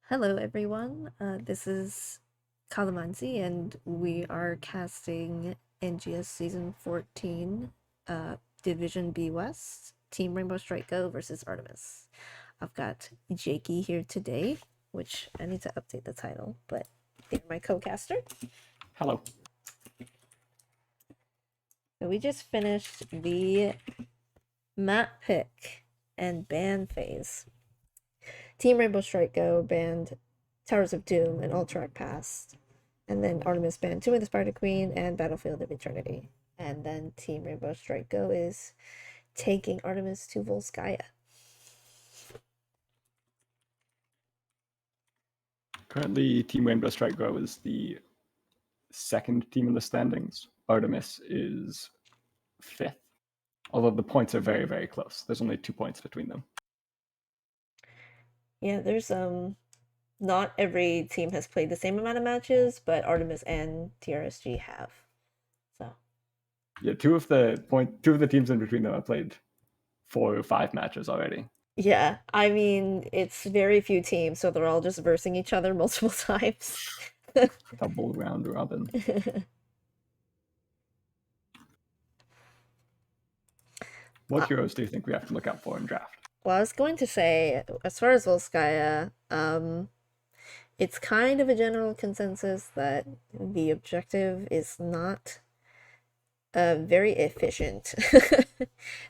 Hello, everyone. This is Kalamansi, and we are casting NGS Season 14, Division B West, Team Rainbow Strike Go versus Artemis. I've got Jakey here today, which I need to update the title, but they're my co-caster. Hello. So we just finished the map pick and ban phase. Team Rainbow Strike Go banned Towers of Doom and Alterac Pass. And then Artemis banned Tomb of the Spider Queen and Battlefield of Eternity. And then Team Rainbow Strike Go is taking Artemis to Volskaya. Currently, Team Rainbow Strike Go is the second team in the standings. Artemis is fifth, although the points are very, very close. There's only 2 points between them. Yeah, there's not every team has played the same amount of matches, but Artemis and TRSG have. So Yeah, two of the teams in between them have played 4 or 5 matches already. yeah, I mean it's very few teams, so they're all just versing each other multiple times. Double round robin. What heroes do you think we have to look out for in draft? Well, I was going to say, as far as Volskaya, it's kind of a general consensus that the objective is not very efficient.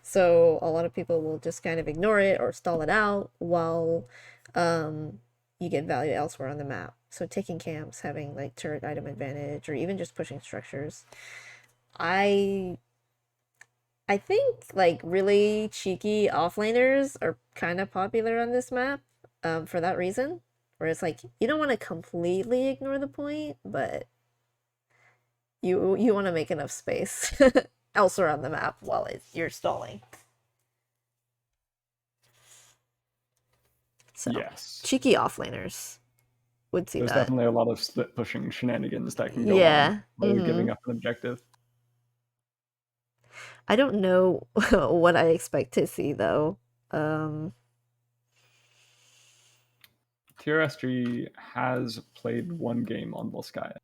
So a lot of people will just kind of ignore it or stall it out while you get value elsewhere on the map. So taking camps, having like turret item advantage, or even just pushing structures. I think like really cheeky offlaners are kind of popular on this map for that reason. Where it's like you don't want to completely ignore the point, but you want to make enough space elsewhere on the map while you're stalling. So Yes. cheeky offlaners would see There's that. definitely a lot of split pushing shenanigans that can go on Yeah. while you're giving up an objective. I don't know what I expect to see though. Um, TRSG has played 1 game on Volskaya.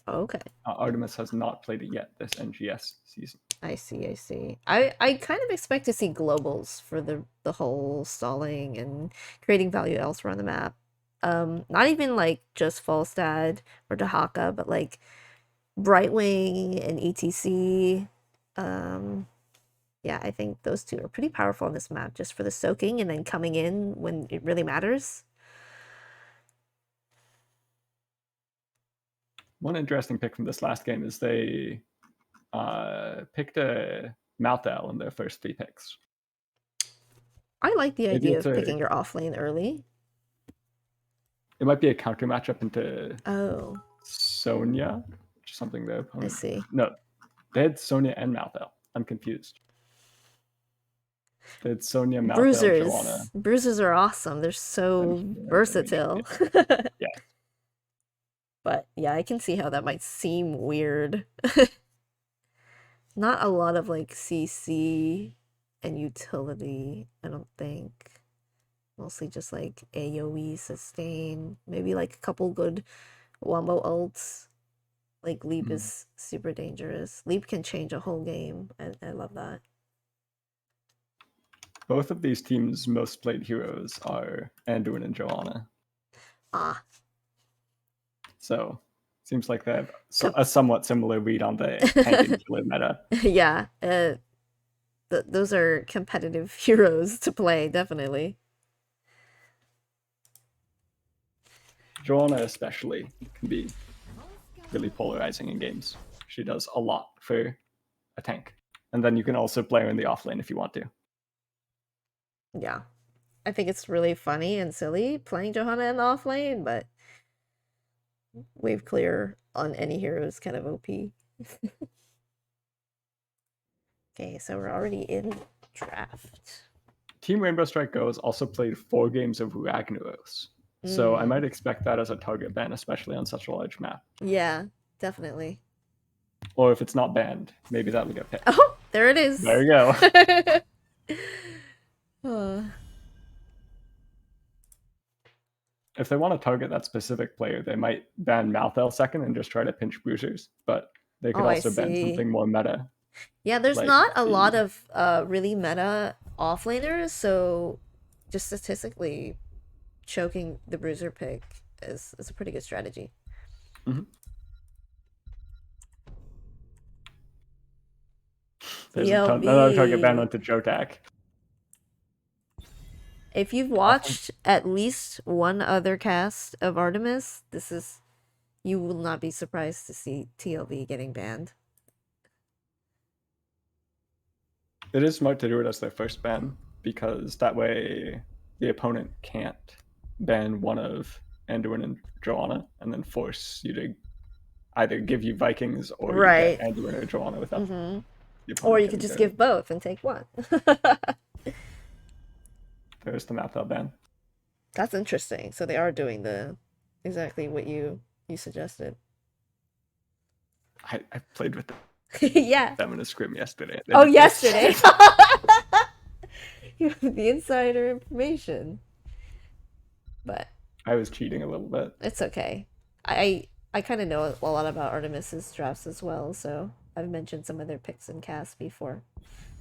okay. Artemis has not played it yet this NGS season. I see, I see. I kind of expect to see globals for the whole stalling and creating value elsewhere on the map. Not even like just Falstad or Dahaka, but like Brightwing and ETC. Yeah, I think those two are pretty powerful on this map just for the soaking and then coming in when it really matters. One interesting pick from this last game is they picked a Malthal in their first 3 picks. I like the Maybe idea it's of a picking your off lane early. it might be a counter matchup into Oh, Sonya, which is something their I opponent. see. No, they had Sonya and Malthal. I'm confused. They had Sonya, Malthal, Joanna. Bruisers are awesome. They're so versatile. Yeah. But yeah, I can see how that might seem weird. Not a lot of like CC and utility, I don't think. Mostly just like AoE sustain. Maybe like a couple good wombo ults. Like Leap is super dangerous. Leap can change a whole game. I love that. Both of these teams' most played heroes are Anduin and Joanna. Ah, So seems like they have Com- a somewhat similar read on the tanking killer meta. yeah. Those are competitive heroes to play, definitely. Joanna especially can be really polarizing in games. She does a lot for a tank. And then you can also play her in the off lane if you want to. Yeah. I think it's really funny and silly playing Johanna in the off lane, but wave clear on any hero is kind of OP. Okay, so we're already in draft. Team Rainbow Strike Go has also played 4 games of Ragnaros. So I might expect that as a target ban, especially on such a large map. Yeah, definitely. Or if it's not banned, maybe that'll get picked. Oh, there it is. There you go. if they want to target that specific player, they might ban Malthel second and just try to pinch bruisers. But they could Oh, I also ban see. something more meta, Yeah, there's like not a lot the. of really meta offlaners, so just statistically choking the bruiser pick is a pretty good strategy. Mhm. There's a ton. Another target ban TLB. onto Jotak. If you've Awesome. watched at least one other cast of Artemis, you will not be surprised to see TLB getting banned. It is smart to do it as their first ban because that way the opponent can't ban one of Anduin and Joanna and then force you to either give you Vikings or you get Right. Anduin or Joanna without Mm-hmm. the Or opponent you could getting just their. give both and take one. There's the Malthel ban. That's interesting. So they are doing the exactly what you suggested. I played with Yeah. them in a scrim yesterday. They Oh, did this. yesterday. You have the insider information. But I was cheating a little bit. it's okay. I kind of know a lot about Artemis's drafts as well, so I've mentioned some of their picks and casts before.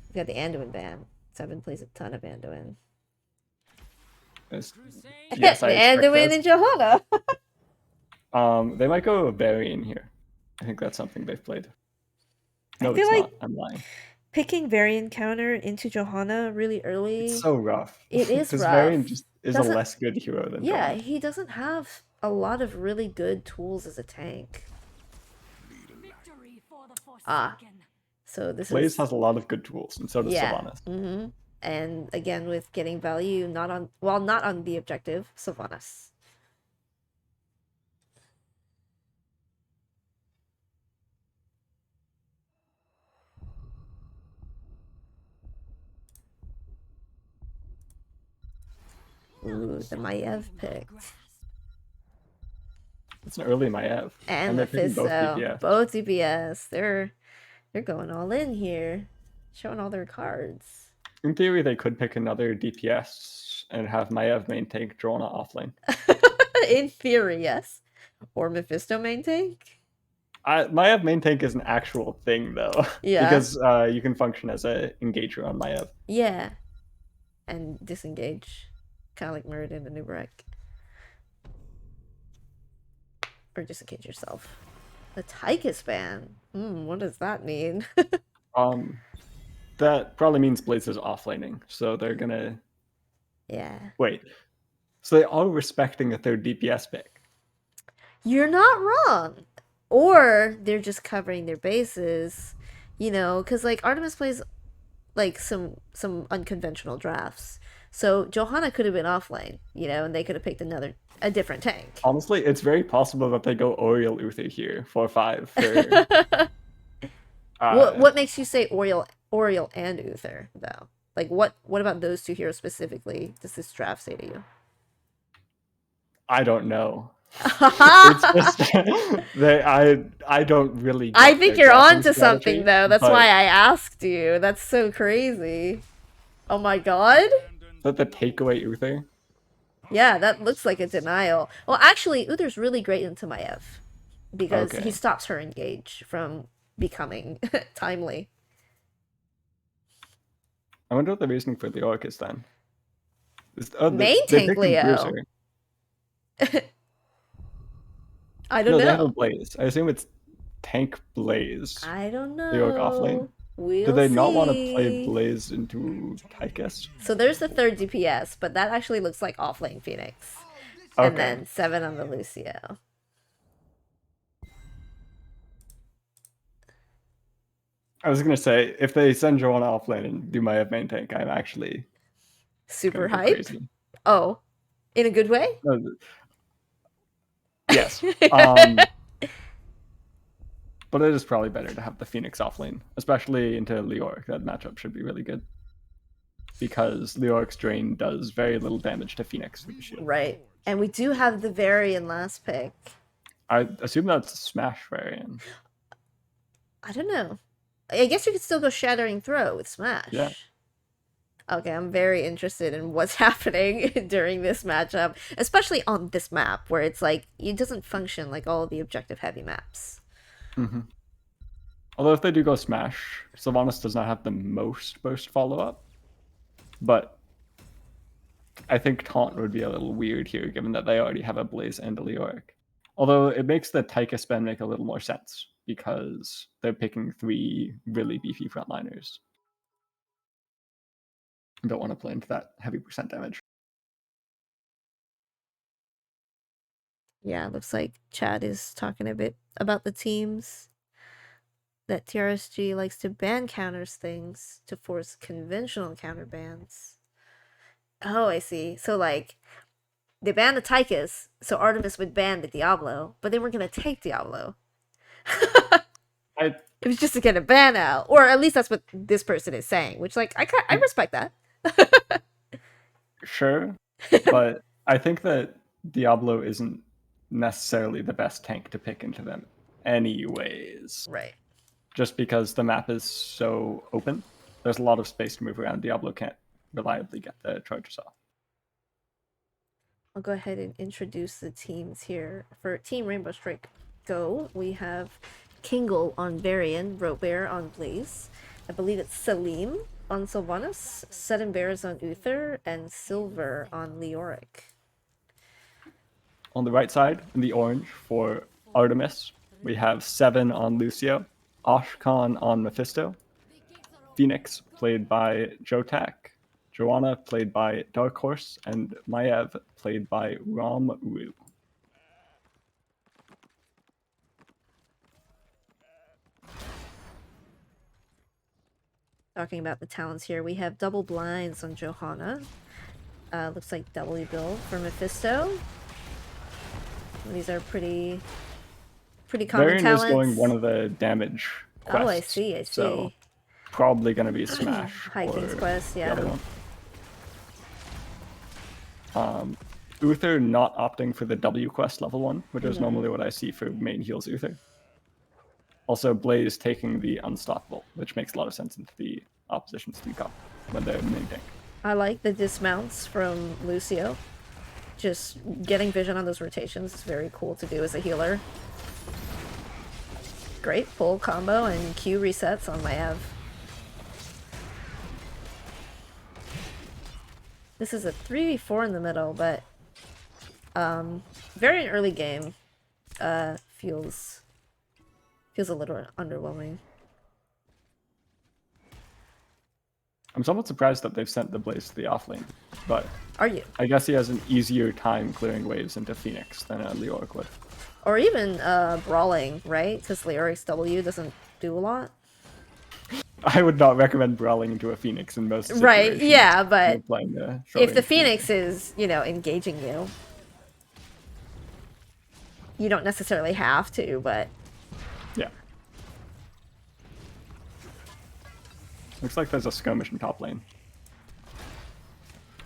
We've got the Anduin ban. Seven plays a ton of Anduin. Yes, I The expect Anduin this. and Johanna. They might go Varian here. I think that's something they've played. I No, feel it's like not. I'm lying. picking Varian counter into Johanna really It's early, so rough. it is Because Varian rough. just is a Doesn't less good hero than Yeah, Joanna. he doesn't have a lot of really good tools as a tank. Ah, so this Blaze is has a lot of good tools, and so does yeah. Sylvanas. And again with getting value not on the objective, Sylvanas. Ooh, the Maiev picked. It's an early Maiev, And and they're picking both Mephisto. DPS. Both DPS. They're going all in here. Showing all their cards. In theory, they could pick another DPS and have Maiev main tank Joanna offlane. In theory, yes. Or Mephisto main tank. Maiev main tank is an actual thing, though, Yeah. because you can function as an engager on Maiev. Yeah. And disengage. Kind of like Muradin and Nubarek. Or disengage yourself. The Tychus ban. What does that mean? That probably means Blaze is offlaning, so they're gonna Yeah. wait. So they are respecting a third DPS pick. You're not wrong. Or they're just covering their bases, because like Artemis plays like some unconventional drafts. So Johanna could have been offlane, and they could have picked a different tank. Honestly, it's very possible that they go Oriel Uther here, 4/5 for. What makes you say Oriel and Uther though? Like what about those two heroes specifically does this draft say to you? I don't know. It's just I don't really. I Get think their you're drafting onto something strategy, though. That's but why I asked you. That's so crazy. Oh my god. that the takeaway Uther. Yeah, that looks like a denial. Well, actually, Uther's really great into Maiev because he Okay, stops her engage from becoming timely. I wonder what the reasoning for the orc is then. Main They tank picked a Leo. bruiser. I don't No, they have a know. blaze. I assume it's tank blaze. I don't The orc offlane. know. Do We'll they not want to play see. blaze into Tychus? So there's the third DPS, but that actually looks like offlane Phoenix. And Okay. then 7 on the Lucio. I was gonna say if they send Joanna offlane and do my main tank, I'm actually Super gonna go hype? crazy. Oh, in a good way? Yes. But it is probably better to have the Phoenix offlane, especially into Leoric. That matchup should be really good. Because Leoric's drain does very little damage to Phoenix with the shield. Right. And we do have the Varian last pick. I assume that's Smash Varian. I don't know. I guess you could still go Shattering Throw with Smash. Yeah. Okay, I'm very interested in what's happening during this matchup, especially on this map where it's like it doesn't function like all of the objective heavy maps. Mm-hmm. Although if they do go Smash, Sylvanas does not have the most burst follow-up, but I think Taunt would be a little weird here, given that they already have a Blaze and a Leoric. Although it makes the Taika spend make a little more sense, because they're picking 3 really beefy frontliners. I don't want to play into that heavy percent damage. Yeah, looks like Chad is talking a bit about the teams that TRSG likes to ban counters things to force conventional counter bans. Oh, I see. So like they banned the Tychus, so Artemis would ban the Diablo, but they weren't gonna take Diablo. I It was just to get a ban out, or at least that's what this person is saying. Which, like, I respect that. Sure, but I think that Diablo isn't necessarily the best tank to pick into them, anyways. Right. Just because the map is so open, there's a lot of space to move around. Diablo can't reliably get the charges off. I'll go ahead and introduce the teams here. For Team Rainbow Strike Go, we have Kingle on Varian, Robear on Blaze. I believe it's Salim on Sylvanas, Sudden Bears on Uther, and Silver on Leoric. On the right side, in the orange, for Artemis, we have Seven on Lucio, Ashkan on Mephisto, Phoenix, played by Jotak, Joanna, played by Dark Horse, and Maev, played by Ram Ru. Talking about the talents here, we have double blinds on Johanna. Looks like doubly build for Mephisto. These are pretty common Varian talents. is going one of the damage quests. Oh, I see. So probably going to be Smash. High King's Quest, yeah. The other one. Uther not opting for the W quest level 1, which is normally what I see for main heals Uther. Also, Blaze taking the Unstoppable, which makes a lot of sense into the opposition's 3 cup when they're main tank. I like the dismounts from Lucio. Just getting vision on those rotations is very cool to do as a healer. Great pull combo and Q resets on my Ev. This is a 3v4 in the middle, but very early game feels a little underwhelming. I'm somewhat surprised that they've sent the Blaze to the offlane, but Are you? I guess he has an easier time clearing waves into Phoenix than a Leoric would. Or even brawling, right? Because Leoric's W doesn't do a lot. I would not recommend brawling into a Phoenix in most situations. Right, yeah, but if the Phoenix Phoenix is, you know, engaging you, you don't necessarily have to, but... Yeah. Looks like there's a skirmish in top lane.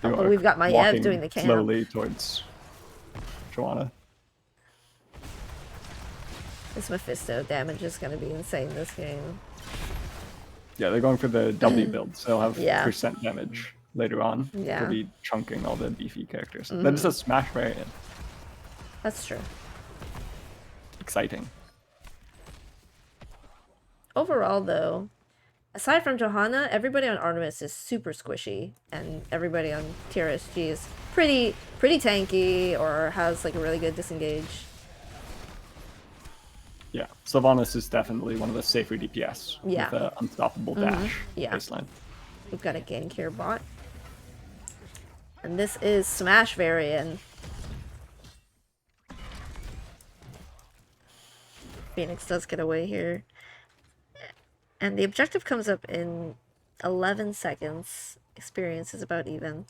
Oh, we've got Maev doing the camp. Slowly towards Joanna. This Mephisto damage is going to be insane this game. Yeah, they're going for the W build, so they'll have Yeah. percent damage later on. Yeah. They'll be chunking all the beefy characters. That is a Smash variant. That's true. Exciting. Overall, though, aside from Johanna, everybody on Artemis is super squishy, and everybody on TRSG is pretty tanky or has like a really good disengage. Yeah, Sylvanas is definitely one of the safer DPS. Yeah. With an unstoppable dash Yeah. baseline. We've got a gank here bot. And this is Smash Varian. Phoenix does get away here. And the objective comes up in 11 seconds. Experience is about even.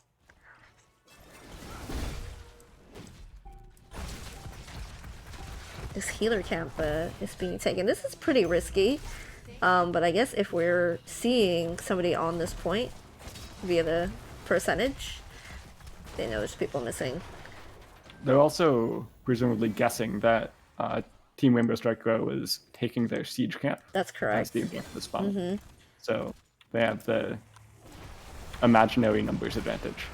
This healer camp is being taken. This is pretty risky. But I guess if we're seeing somebody on this point via the percentage, they know there's people missing. They're also presumably guessing that Team Rainbow Strike Go is taking their siege camp. That's correct. As the objective spawn. So they have the imaginary numbers advantage.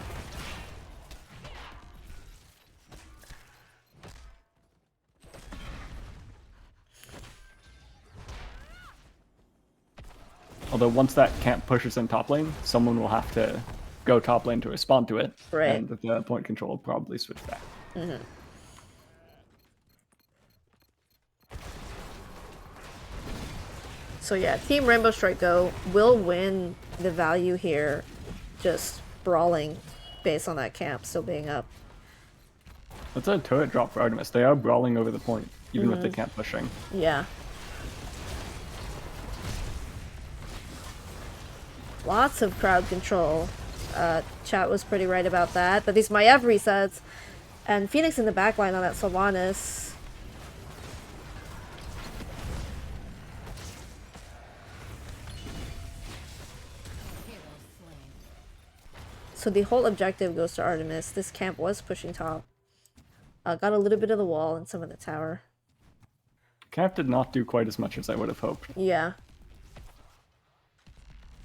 Although once that camp pushes in top lane, someone will have to go top lane to respond to it, Right. and the point control will probably switch back. Mm-hmm. So yeah, Team Rainbow Strike Go will win the value here, just brawling based on that camp still being up. That's a turret drop for Artemis. They are brawling over the point, even with the camp pushing. Yeah. Lots of crowd control. Chat was pretty right about that. But these Maiev resets, and Phoenix in the backline on that Sylvanas. So the whole objective goes to Artemis. This camp was pushing top. Got a little bit of the wall and some of the tower. Camp did not do quite as much as I would have hoped. Yeah.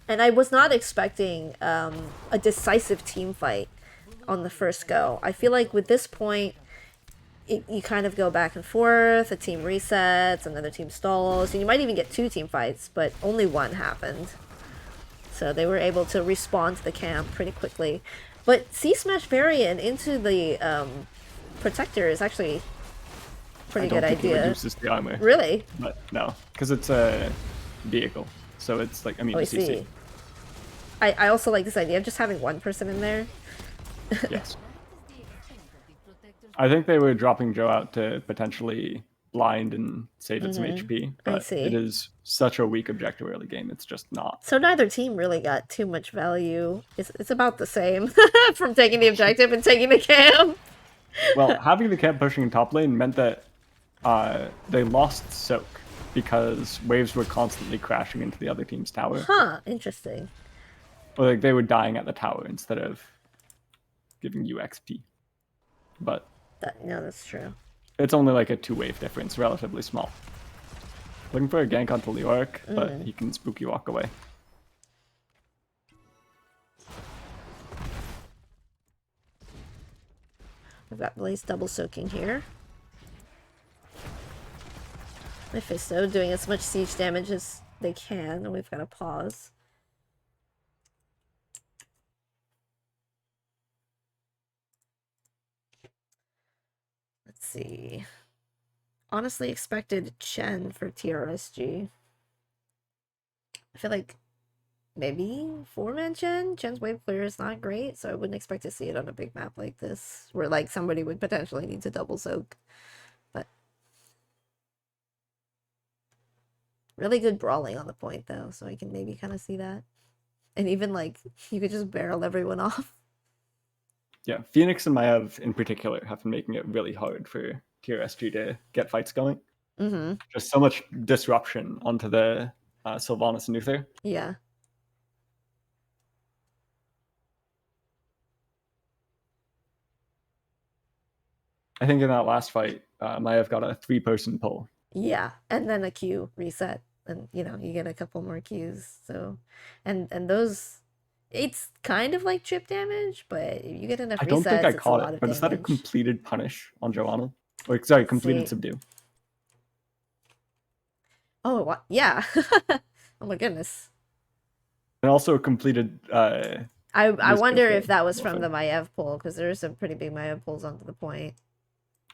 And I was not expecting a decisive team fight on the first go. I feel like with this point, you kind of go back and forth, a team resets, another team stalls, and you might even get 2 team fights, but only one happened. So they were able to respawn to the camp pretty quickly. But C-Smash variant into the Protector is actually a pretty good idea. It reduces the armor. Really? But no, because it's a vehicle. So it's like, I mean, Oh, I CC. see. I also like this idea of just having one person in there. Yes. I think they were dropping Joe out to potentially blind and save it some HP, but see. it is such a weak objective early game. It's just not. So neither team really got too much value. It's about the same from taking the objective and taking the camp. Well, having the camp pushing in top lane meant that they lost soak because waves were constantly crashing into the other team's tower. Huh, interesting. Or like they were dying at the tower instead of giving you XP. But No, that's true. it's only like a 2-wave difference, relatively small. Looking for a gank onto Leoric, but he can spooky walk away. We've got Blaze double soaking here. Mephisto doing as much siege damage as they can, and we've got a pause. Let's see. Honestly expected Chen for TRSG. I feel like maybe 4-man Chen? Chen's wave clear is not great, so I wouldn't expect to see it on a big map like this, where like somebody would potentially need to double soak. But really good brawling on the point though, so I can maybe kind of see that. And even like you could just barrel everyone off. Yeah, Phoenix and Maiev in particular have been making it really hard for TRSG to get fights going. Just so much disruption onto the Sylvanas and Uther. Yeah. I think in that last fight, Maiev got a 3-person pull. Yeah, and then a Q reset, and you know you get a couple more Qs. So, and those, it's kind of like chip damage, but if you get enough resets, I don't think I it's a caught lot it, of but is that a damage. completed punish on Joanna? Or sorry, completed subdue. Oh, what? Yeah. Oh my goodness. And also a completed. I wonder if that was from the Maiev pull, because there's some pretty big Maiev pulls onto the point.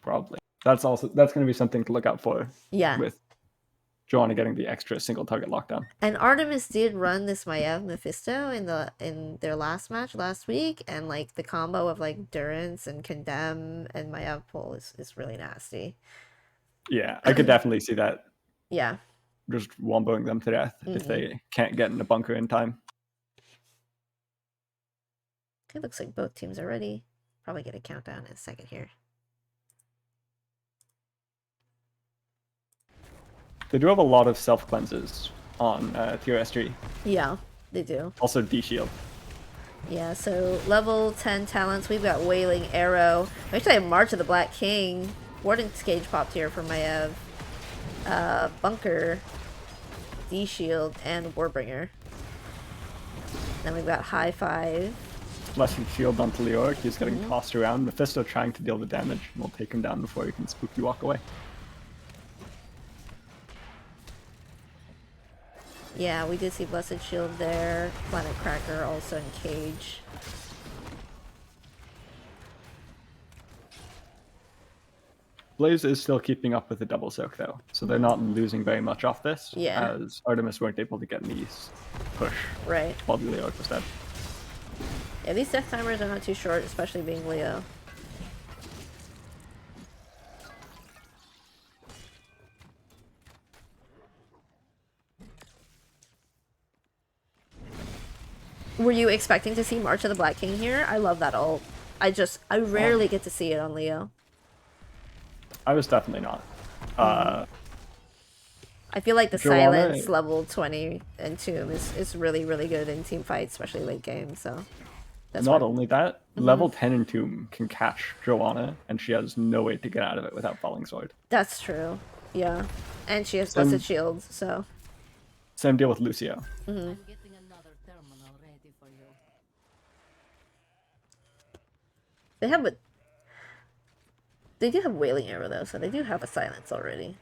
Probably. That's going to be something to look out for. Yeah. With Joanna getting the extra single target lockdown. And Artemis did run this Maiev Mephisto in their last match last week, and like the combo of like Durance and Condemn and Maiev pull is really nasty. Yeah, I could definitely see that. Yeah. Just womboing them to death if they can't get in a bunker in time. It looks like both teams are ready. Probably get a countdown in a second here. They do have a lot of self-cleanses on TRSG. Yeah, they do. Also D-Shield. Yeah, so level 10 talents, we've got Wailing Arrow. We actually have March of the Black King. Warden's Cage popped here for Maiev. Bunker, D-Shield, and Warbringer. Then we've got high 5. Blessed shield onto Leoric. He's getting tossed around. Mephisto trying to deal the damage. We'll take him down before he can spooky walk away. Yeah, we did see Blessed Shield there. Planet Cracker also in cage. Blaze is still keeping up with the double soak though, so they're not losing very much off this. Yeah. As Artemis weren't able to get these push Right. while the Leoric was dead. Yeah, these death timers are not too short, especially being Leo. Were you expecting to see March of the Black King here? I love that ult. I rarely get to see it on Leo. I was definitely not. I feel like the Joanna- silence level 20 and Tomb is really, really good in team fights, especially late game, so that's Not why- only that, level 10 in Tomb can catch Joanna, and she has no way to get out of it without Falling Sword. That's true. Yeah. And she has Same- Blessed Shield, so Same deal with Lucio. I'm getting another terminal ready for you. they do have Wailing Arrow though, so they do have a silence already.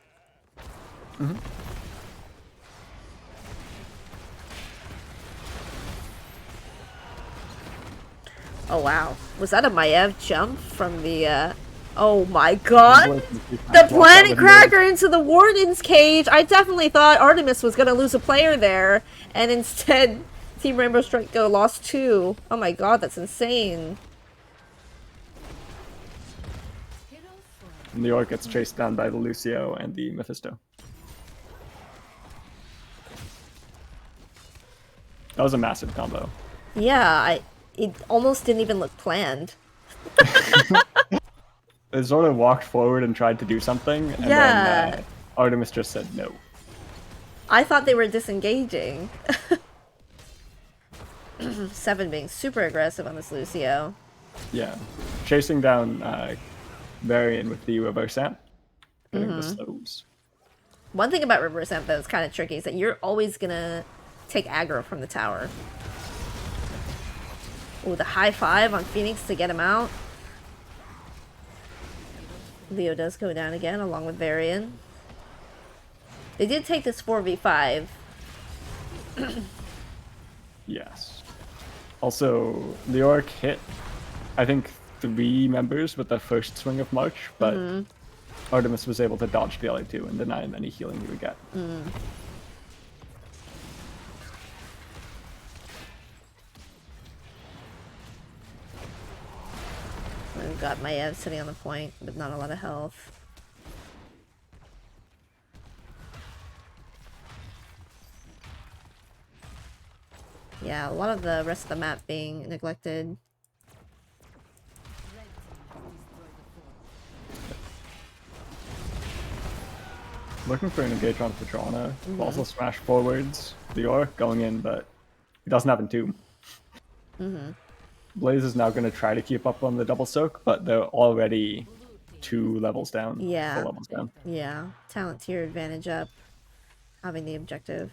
Oh wow. Was that a Maiev jump from the Oh my god! The Planet Cracker into the Warden's cage! I definitely thought Artemis was gonna lose a player there, and instead Team Rainbow Strike Go lost 2. Oh my god, that's insane. New York gets chased down by the Lucio and the Mephisto. That was a massive combo. Yeah, it almost didn't even look planned. They sort of walked forward and tried to do something, and Yeah. then Artemis just said no. I thought they were disengaging. 7 being super aggressive on this Lucio. Yeah. Chasing down Varian with the reverse amp. Getting the slows. One thing about reverse amp though is kind of tricky is that you're always gonna take aggro from the tower. Ooh, the high 5 on Phoenix to get him out. Leo does go down again along with Varian. They did take this 4v5. Yes. Also, Leoric hit, I think, 3 members with the first swing of March, but Artemis was able to dodge the other 2 and deny him any healing he would get. We've got Maiev sitting on the point, but not a lot of health. Yeah, a lot of the rest of the map being neglected. Looking for an engagement for Joanna. Also smash forwards. Leoric going in, but he doesn't have Entomb. Blaze is now going to try to keep up on the double soak, but they're already 2 levels down. Yeah. 4 levels down. Yeah, talent tier advantage up, having the objective.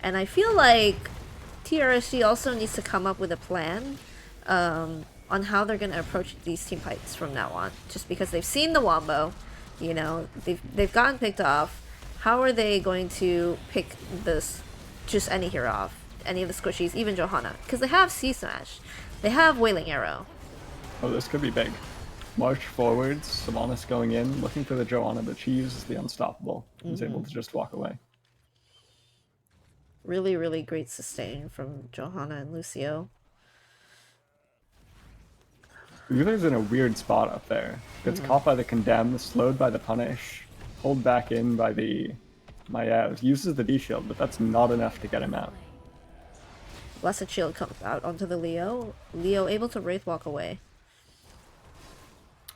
And I feel like TRSG also needs to come up with a plan on how they're going to approach these team fights from now on. Just because they've seen the Wombo, you know, they've gotten picked off. How are they going to pick this, just any hero off? Any of the squishies, even Johanna? Because they have C-Smash. They have Wailing Arrow. Oh, this could be big. March forwards, Sylvanas going in, looking for the Joanna, but she uses the Unstoppable. Is able to just walk away. Really, really great sustain from Johanna and Lucio. Uther's in a weird spot up there. Gets caught by the Condemn, slowed by the Punish, pulled back in by the Maiev. Uses the D-Shield, but that's not enough to get him out. Blessed Shield comes out onto the Leo. Leo able to Wraith Walk away.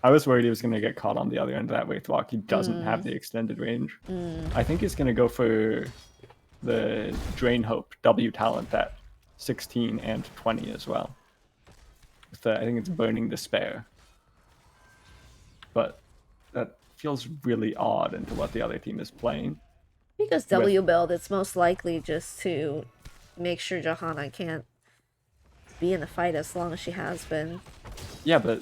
I was worried he was going to get caught on the other end of that Wraith Walk. He doesn't have the extended range. I think he's going to go for the Drain Hope W talent at 16 and 20 as well. With the, I think it's Burning Despair. But that feels really odd into what the other team is playing. Because W build, it's most likely just to make sure Johanna can't be in the fight as long as she has been. Yeah, but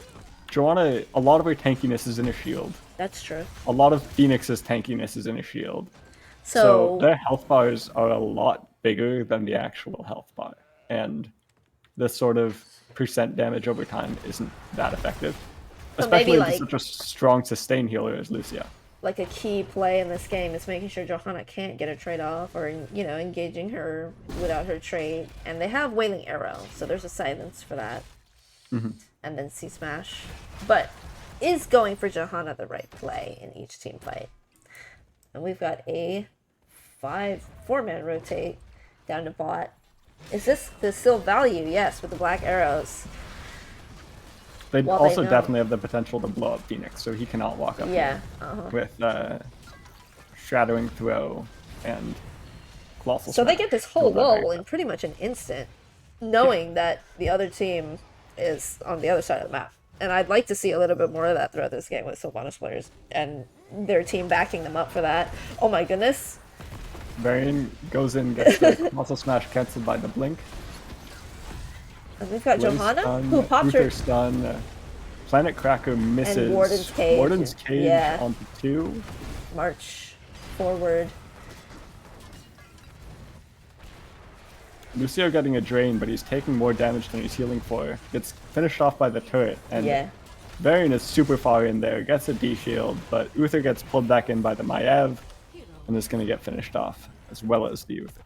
Joanna, a lot of her tankiness is in her shield. That's true. A lot of Phoenix's tankiness is in her shield. So So their health bars are a lot bigger than the actual health bar. And the sort of percent damage over time isn't that effective. So maybe, Especially to like- such a strong sustain healer as Lucia. like a key play in this game is making sure Johanna can't get a trade off, or engaging her without her trade. And they have Wailing Arrow, so there's a silence for that. And then C Smash, but is going for Johanna the right play in each team fight? And we've got a 4-man rotate down to bot. Is this the still value? Yes, with the black arrows. They Well, they also know. definitely have the potential to blow up Phoenix, so he cannot walk up Yeah. here with Shadowing Throw and Colossal So they Smash. get this whole Still not very wall in pretty much an instant, knowing that the other team is on the other side of the map. And I'd like to see a little bit more of that throughout this game with Sylvanas players and their team backing them up for that. Oh my goodness. Varian goes in, gets the Muscle Smash cancelled by the Blink. And we've got Blaze Johanna, stun, who popped her. Uther stun. Planet Cracker misses. Warden's Cage. Warden's Cage Yeah. onto 2. March forward. Lucio getting a drain, but he's taking more damage than he's healing for. Gets finished off by the turret, and Yeah. Varian is super far in there, gets a D shield, but Uther gets pulled back in by the Maiev, and is going to get finished off, as well as the Uther.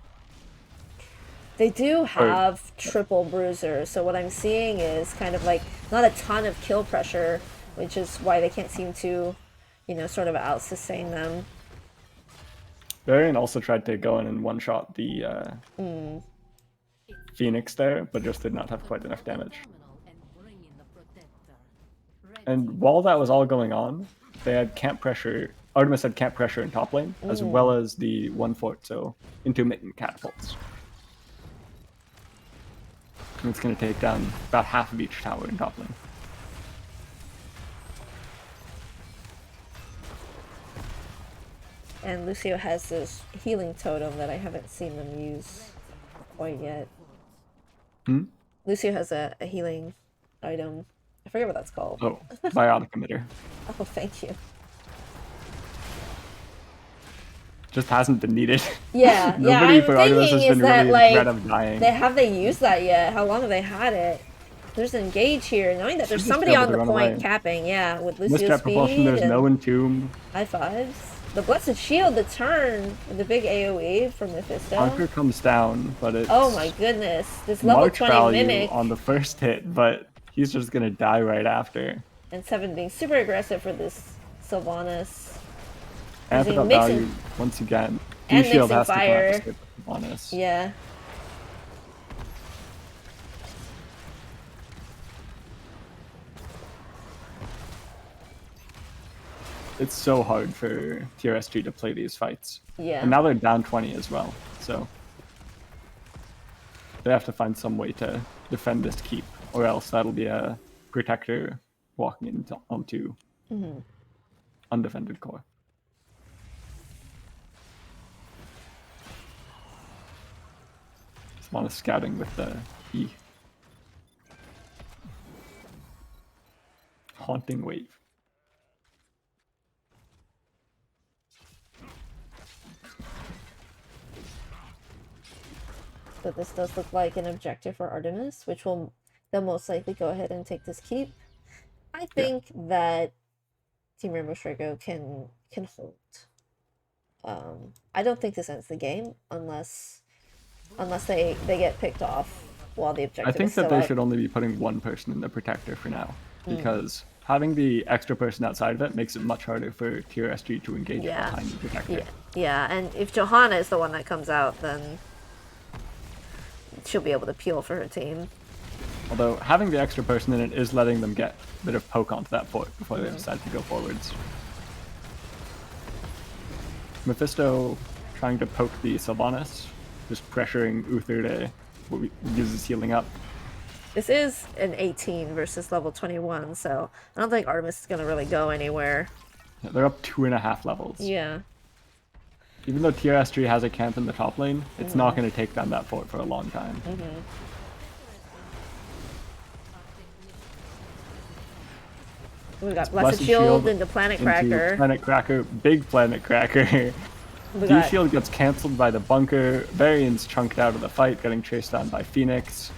They do have triple bruiser, so what I'm seeing is kind of like not a ton of kill pressure, which is why they can't seem to, sort of out-sustain them. Varian also tried to go in and one-shot the Phoenix there, but just did not have quite enough damage. And while that was all going on, they had camp pressure. Artemis had camp pressure in top lane, as well as the 1 fort, so intermittent catapults. And it's going to take down about half of each tower in top lane. And Lucio has this healing totem that I haven't seen them use quite yet. Lucio has a healing item. I forget what that's called. Oh, biotic emitter. Oh, thank you. Just hasn't been needed. Yeah, yeah. Nobody I'm for Artemis has thinking is been that really in threat of dying. have they used that yet? How long have they had it? There's engage here, knowing that there's Should just somebody be able on to the run point away. capping. Yeah, with Lucio's Misstep speed propulsion, there's and no entomb. high fives. The blessed shield, the turn, with the big AOE from Mephisto. Conquer comes down, but it's Oh my goodness, this level March 20 value mimic on the first hit, but he's just gonna die right after. and 7 being super aggressive for this Sylvanas. Amped up mixing- value once again. and D-Shield mixing has fire. to collapse on us. Yeah. It's so hard for TRSG to play these fights. Yeah. And now they're down 20 as well, so they have to find some way to defend this keep, or else that'll be a protector walking onto undefended core. Swan is scouting with the E. Haunting Wave. So this does look like an objective for Artemis, which they'll most likely go ahead and take this keep. I think that Team Rainbow Strigo can hold. I don't think this ends the game unless they get picked off while the objective I think is still that they out. should only be putting one person in the protector for now, because having the extra person outside of it makes it much harder for TRSG to engage Yeah. behind the protector. Yeah, and if Johanna is the one that comes out, then she'll be able to peel for her team. Although having the extra person in it is letting them get a bit of poke onto that fort before they decide to go forwards. Mephisto trying to poke the Sylvanas, just pressuring Uther to use his healing up. This is an 18 versus level 21, so I don't think Artemis is going to really go anywhere. They're up 2.5 levels. Yeah. even though TRS3 has a camp in the top lane, it's not going to take down that fort for a long time. We got Blessed Shield into Planet Cracker. Planet Cracker, big Planet Cracker. D-Shield gets cancelled by the bunker. Varian's chunked out of the fight, getting chased down by Phoenix.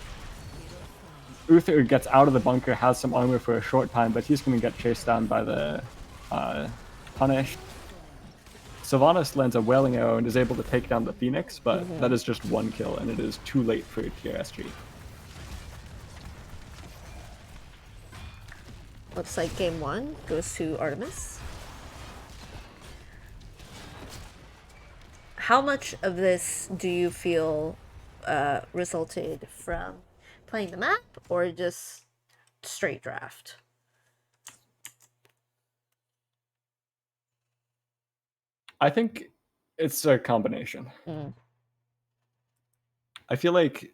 Uther gets out of the bunker, has some armor for a short time, but he's going to get chased down by the Punish. Sylvanas lands a Wailing Arrow and is able to take down the Phoenix, but that is just one kill, and it is too late for TRS3. Looks like game 1 goes to Artemis. How much of this do you feel resulted from playing the map or just straight draft? I think it's a combination. I feel like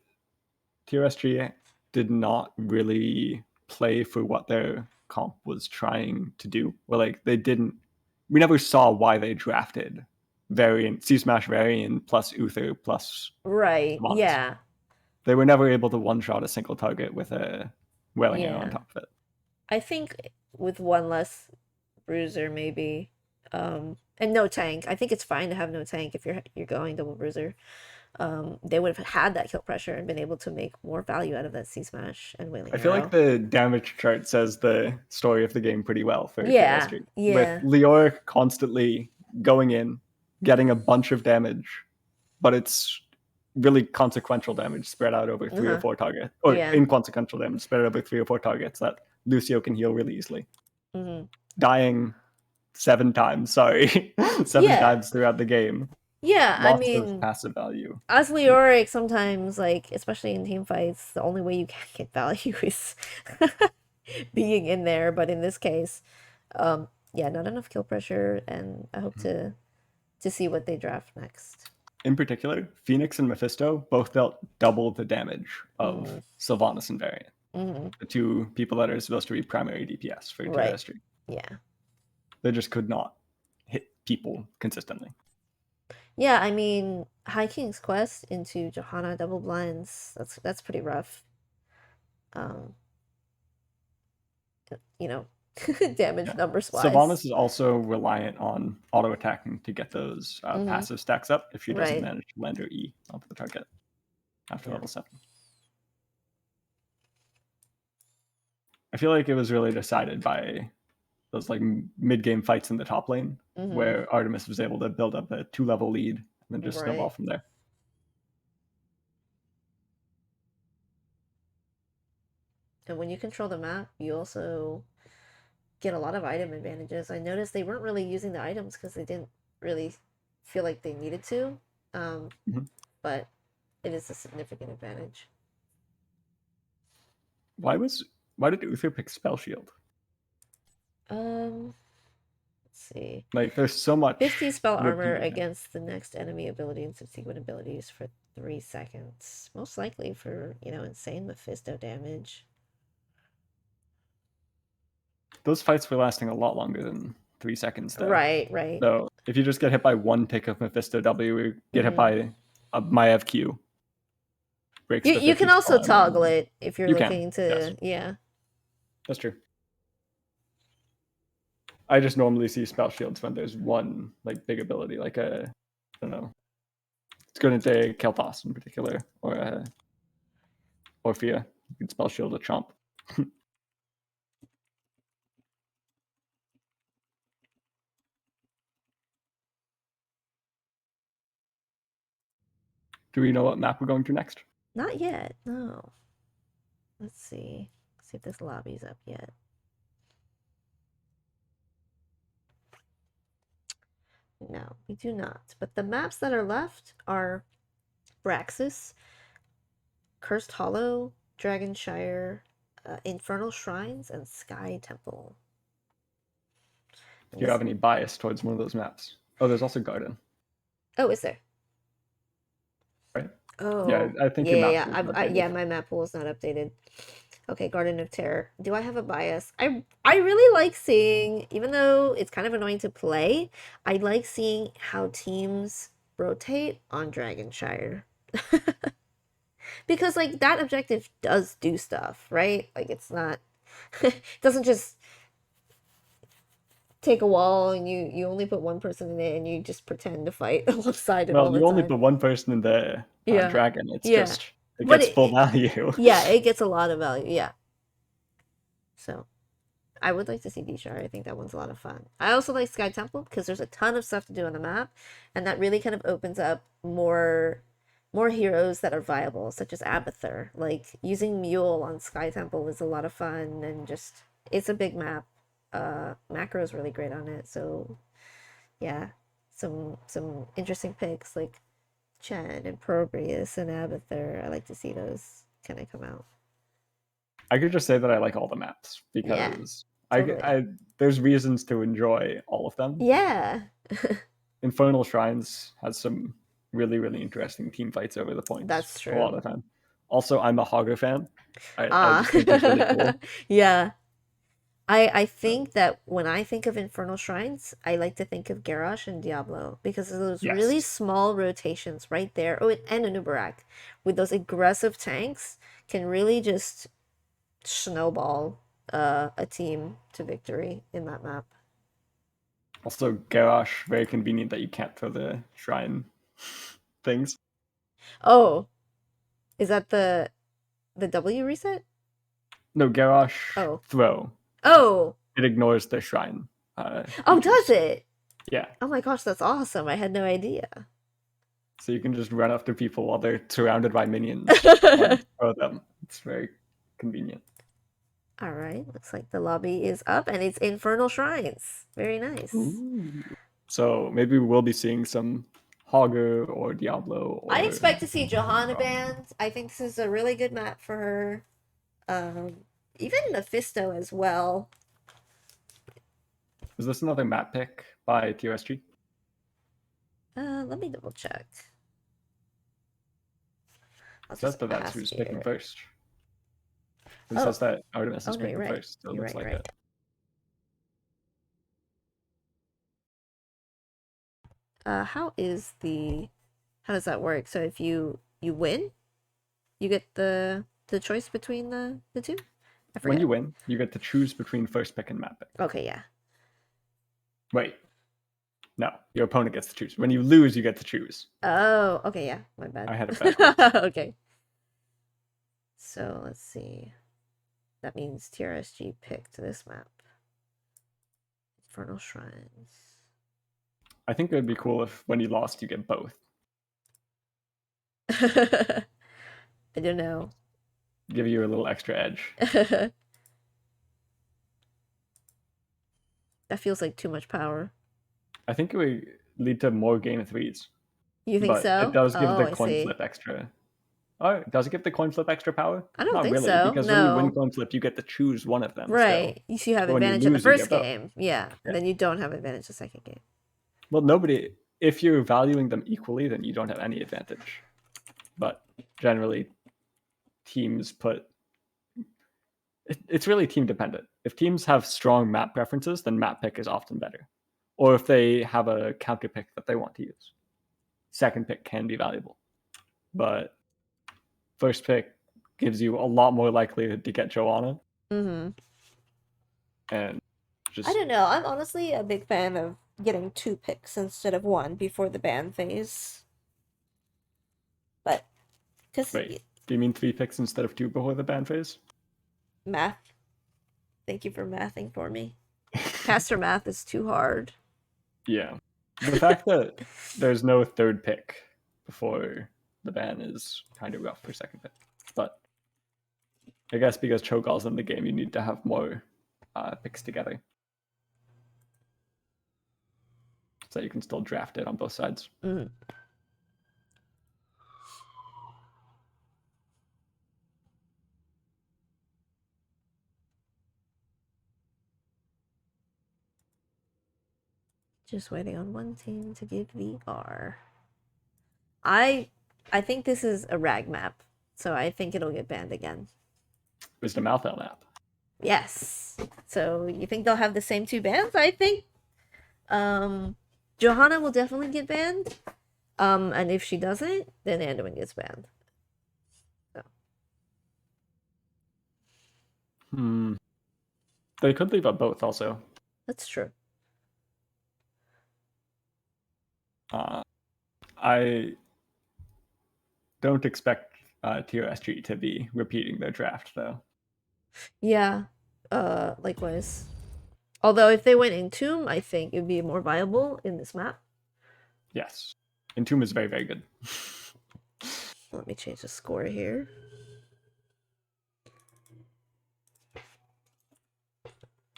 TRS3 did not really play for what their comp was trying to do. Or like we never saw why they drafted Varian, C-Smash Varian plus Uther plus Right, Sylvanas. yeah. They were never able to one-shot a single target with a Wailing Arrow on top of it. I think with one less bruiser maybe, and no tank. I think it's fine to have no tank if you're going double bruiser. They would have had that kill pressure and been able to make more value out of that C-Smash and Wailing Arrow. I feel like the damage chart says the story of the game pretty well for TRS3. With Leoric constantly going in, getting a bunch of damage, but it's really consequential damage spread out over 3 or 4 targets, or inconsequential damage spread out over 3 or 4 targets that Lucio can heal really easily. Dying 7 times, seven times throughout the game. Yeah, Lots I mean, of passive value. As Leoric, sometimes, like, especially in team fights, the only way you can get value is being in there. But in this case, yeah, not enough kill pressure, and I hope to see what they draft next. In particular, Phoenix and Mephisto both dealt double the damage of Sylvanas and Varian. The 2 people that are supposed to be primary DPS for TRS3. Yeah. They just could not hit people consistently. Yeah, I mean, High King's Quest into Johanna double blinds, that's pretty rough. You know, damage numbers wise. Sylvanas is also reliant on auto attacking to get those passive stacks up if she doesn't manage to land her E onto the target after level 7. I feel like it was really decided by those like mid-game fights in the top lane where Artemis was able to build up a 2-level lead and then just snowball from there. And when you control the map, you also get a lot of item advantages. I noticed they weren't really using the items because they didn't really feel like they needed to, but it is a significant advantage. Why did Uther pick Spell Shield? Let's see. Like, there's so much 50 spell armor against the next enemy ability and subsequent abilities for 3 seconds. Most likely for, insane Mephisto damage. Those fights were lasting a lot longer than 3 seconds, though. Right. So if you just get hit by 1 tick of Mephisto W, or get hit by a Maiev Q. You can also toggle it if you're looking to, yes. That's true. I just normally see spell shields when there's one like big ability, like I don't know. It's good into Kel'Thas in particular, or Orphea. You can spell shield a chomp. Do we know what map we're going to next? Not yet, no. Let's see. See if this lobby's up yet. No, we do not. But the maps that are left are Braxis, Cursed Hollow, Dragonshire, Infernal Shrines, and Sky Temple. Do you have any bias towards one of those maps? Oh, there's also Garden. Oh, is there? Right. Oh, I think yeah, your yeah, map yeah. pool's not Yeah, updated. my map pool is not updated. Okay, Garden of Terror. Do I have a bias? I really like seeing, even though it's kind of annoying to play, I like seeing how teams rotate on Dragonshire. Because like that objective does do stuff, right? Like it's not it doesn't just take a wall and you only put one person in it and you just pretend to fight alongside it all Well, the you only time. put one person in the Yeah. dragon. It's Yeah. just it But gets full value. yeah, it gets a lot of value. Yeah. So I would like to see D-Shire. I think that one's a lot of fun. I also like Sky Temple because there's a ton of stuff to do on the map, and that really kind of opens up more heroes that are viable, such as Abathur. Like using Mule on Sky Temple is a lot of fun, and just it's a big map. Macro is really great on it, so yeah, some interesting picks like Chen and Probrius and Abathur. I like to see those kind of come out. I could just say that I like all the maps Yeah, because totally. there's reasons to enjoy all of them. Yeah. Infernal Shrines has some really interesting team fights over the points That's a lot true. of the time. Also, I'm a Hogger fan. I Ah, just think he's really cool. yeah. I So, think that when I think of Infernal Shrines, I like to think of Garrosh and Diablo because of those really yes. small rotations right there. Oh, and Anubarak with those aggressive tanks can really just snowball a team to victory in that map. Also, Garrosh, very convenient that you can't throw the shrine things. Oh, is that the W reset? No, Garrosh Oh. throw. Oh. It ignores the shrine Oh, does features. it? Yeah. Oh my gosh, that's awesome. I had no idea. So you can just run after people while they're surrounded by minions and throw them. It's very convenient. All right, looks like the lobby is up and it's Infernal Shrines. Very nice. Ooh. So maybe we will be seeing some Hogger or Diablo I or expect to see Johanna banned. I think this is a really good map for her. Even Mephisto as well. is this another map pick by TOSG? Let me double check. I'll It says just that that's ask who's picking here. first. It Oh, says that Artemis oh is no, you're picking right. first, so it You're looks right. You're like right. it. How is the? How does that work? So if you win, you get the choice between the two. I When you forget. win, you get to choose between first pick and map pick. Okay, yeah. Wait, no, your opponent gets to choose. When you lose, you get to choose. Oh, okay, yeah. My bad. I had it backwards. Okay. So let's see. That means TRSG picked this map. Infernal Shrines. I think it would be cool if when you lost, you get both. I don't know. Give you a little extra edge. That feels like too much power. I think it would lead to more game threes. You think But it so? does give Oh, the I coin see. flip extra. Oh, does it give the coin flip extra power? I don't Not think really, so. because when you win No. coin flip, you get to choose one of them still. Right. You have But when you advantage in the lose, you first get both. game. Yeah. Yeah. Then you don't have advantage the second game. Well, nobody. If you're valuing them equally, then you don't have any advantage. But generally, teams put. It's really team dependent. If teams have strong map preferences, then map pick is often better. Or if they have a counter pick that they want to use, second pick can be valuable. But first pick gives you a lot more likelihood to get Joanna. Mm-hmm. And I just don't know. I'm honestly a big fan of getting 2 picks instead of 1 before the ban phase. But, because wait, do you mean 3 picks instead of 2 before the ban phase? math. Thank you for mathing for me. Caster math is too hard. Yeah. The fact that there's no third pick before the ban is kind of rough for second pick. But I guess because Cho'Gall's in the game, you need to have more picks together. So you can still draft it on both sides. Mm. Just waiting on one team to give the R. I I think this is a rag map, so I think it'll get banned again. Wisdom Alpha map. Yes. So you think they'll have the same two bans? I think Johanna will definitely get banned. And if she doesn't, then Anduin gets banned. So. They could leave up both also. That's true. I don't expect TOSG to be repeating their draft though. Yeah. Likewise. Although if they went Entomb, I think it would be more viable in this map. Yes. Entomb is very, very good. Let me change the score here.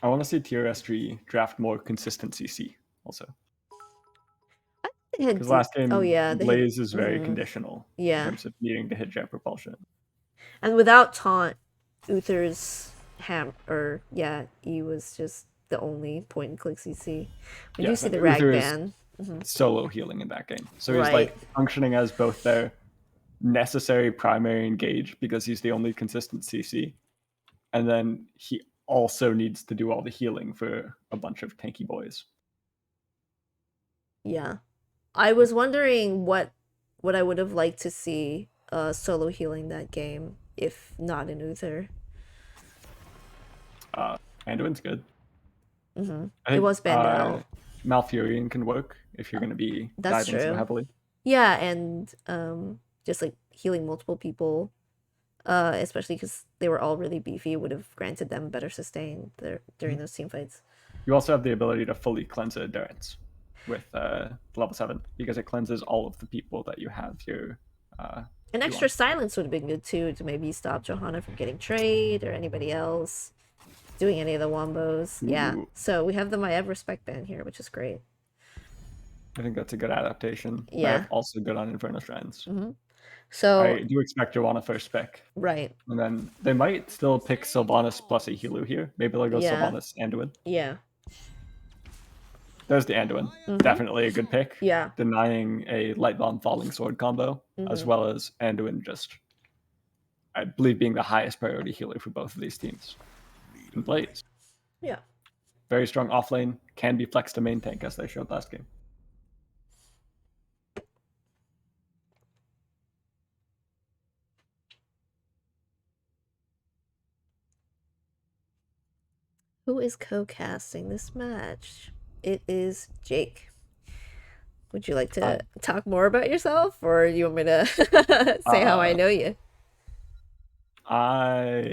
I want to see TOSG draft more consistent CC also. Because last game, Blaze is very conditional in terms of needing to hit jet propulsion. And without taunt, Uther's he was just the only point and click CC. We do see the rag ban. Solo healing in that game. So he's like functioning as both their necessary primary engage because he's the only consistent CC. And then he also needs to do all the healing for a bunch of tanky boys. Yeah. I was wondering what I would have liked to see solo healing that game, if not in Uther. Anduin's good. It was banned out. Malfurion can work if you're going to be diving so heavily. Yeah, and just like healing multiple people, especially because they were all really beefy, would have granted them better sustain during those team fights. You also have the ability to fully cleanse endurance with level 7 because it cleanses all of the people that you have here. An extra silence would have been good too, to maybe stop Johanna from getting trade or anybody else doing any of the wombos. Ooh. Yeah, so we have the Maiev respect ban here, which is great. I think that's a good adaptation. Yeah, also good on Inferno Strands. So I do expect Johanna first pick. Right. And then they might still pick Sylvanas plus a Helu here. Maybe they'll go Sylvanas Anduin. Yeah. There's the Anduin. Definitely a good pick. Yeah. Denying a Light Bomb Falling Sword combo, as well as Anduin just, I believe, being the highest priority healer for both of these teams. And Blaze. Yeah. Very strong offlane, can be flexed to main tank as they showed last game. Who is co-casting this match? It is Jake. Would you like to talk more about yourself, or you want me to say how I know you? I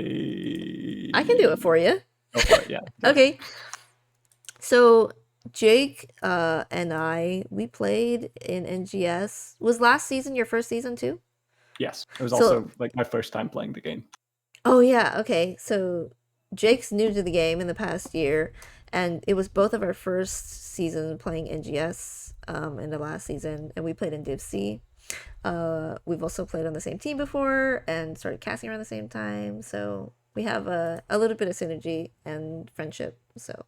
can do it for you. Go for it, yeah. Okay. So Jake and we played in NGS. Was last season your first season too? Yes. It was also like my first time playing the game. Oh yeah, okay. So Jake's new to the game in the past year, and it was both of our first season playing NGS in the last season, and we played in Div C. We've also played on the same team before and started casting around the same time, so we have a little bit of synergy and friendship. So,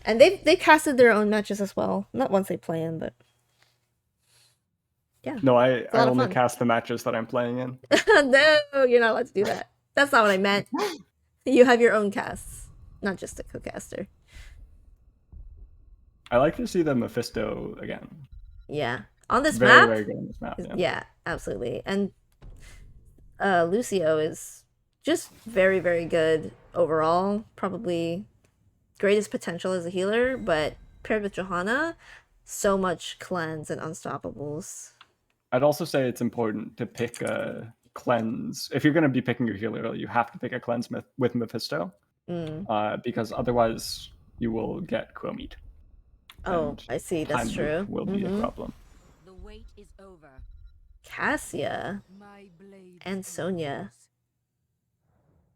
and they casted their own matches as well. Not once they play in, but yeah. No, I only cast the matches that I'm playing in. No, you're not allowed to do that. That's not what I meant. You have your own casts, not just a co-caster. I like to see the Mephisto again. Yeah. On this map? Very good on this map, yeah, absolutely. And Lucio is just very, very good overall. Probably greatest potential as a healer, but paired with Johanna, so much cleanse and unstoppables. I'd also say it's important to pick a cleanse. If you're going to be picking your healer, you have to pick a cleanse with Mephisto, because otherwise you will get chromied. Oh, I see. That's true. Will be a problem. The wait is over. Cassia and Sonya.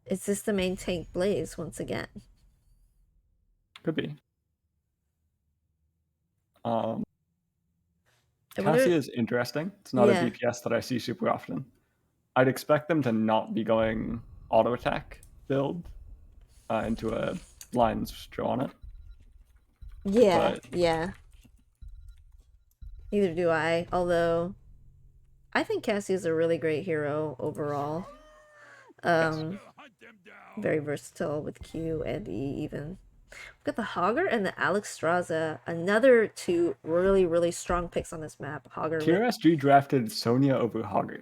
Is this the main tank Blaze once again? Could be. Cassia is interesting. It's not a DPS that I see super often. I'd expect them to not be going auto attack build into a blinds draw on it. Yeah, yeah. Neither do I, although I think Cassie is a really great hero overall. Yes. Very versatile with Q and E even. We've got the Hogger and the Alexstrasza, another two really, really strong picks on this map. Hogger with TRSG drafted Sonya over Hogger.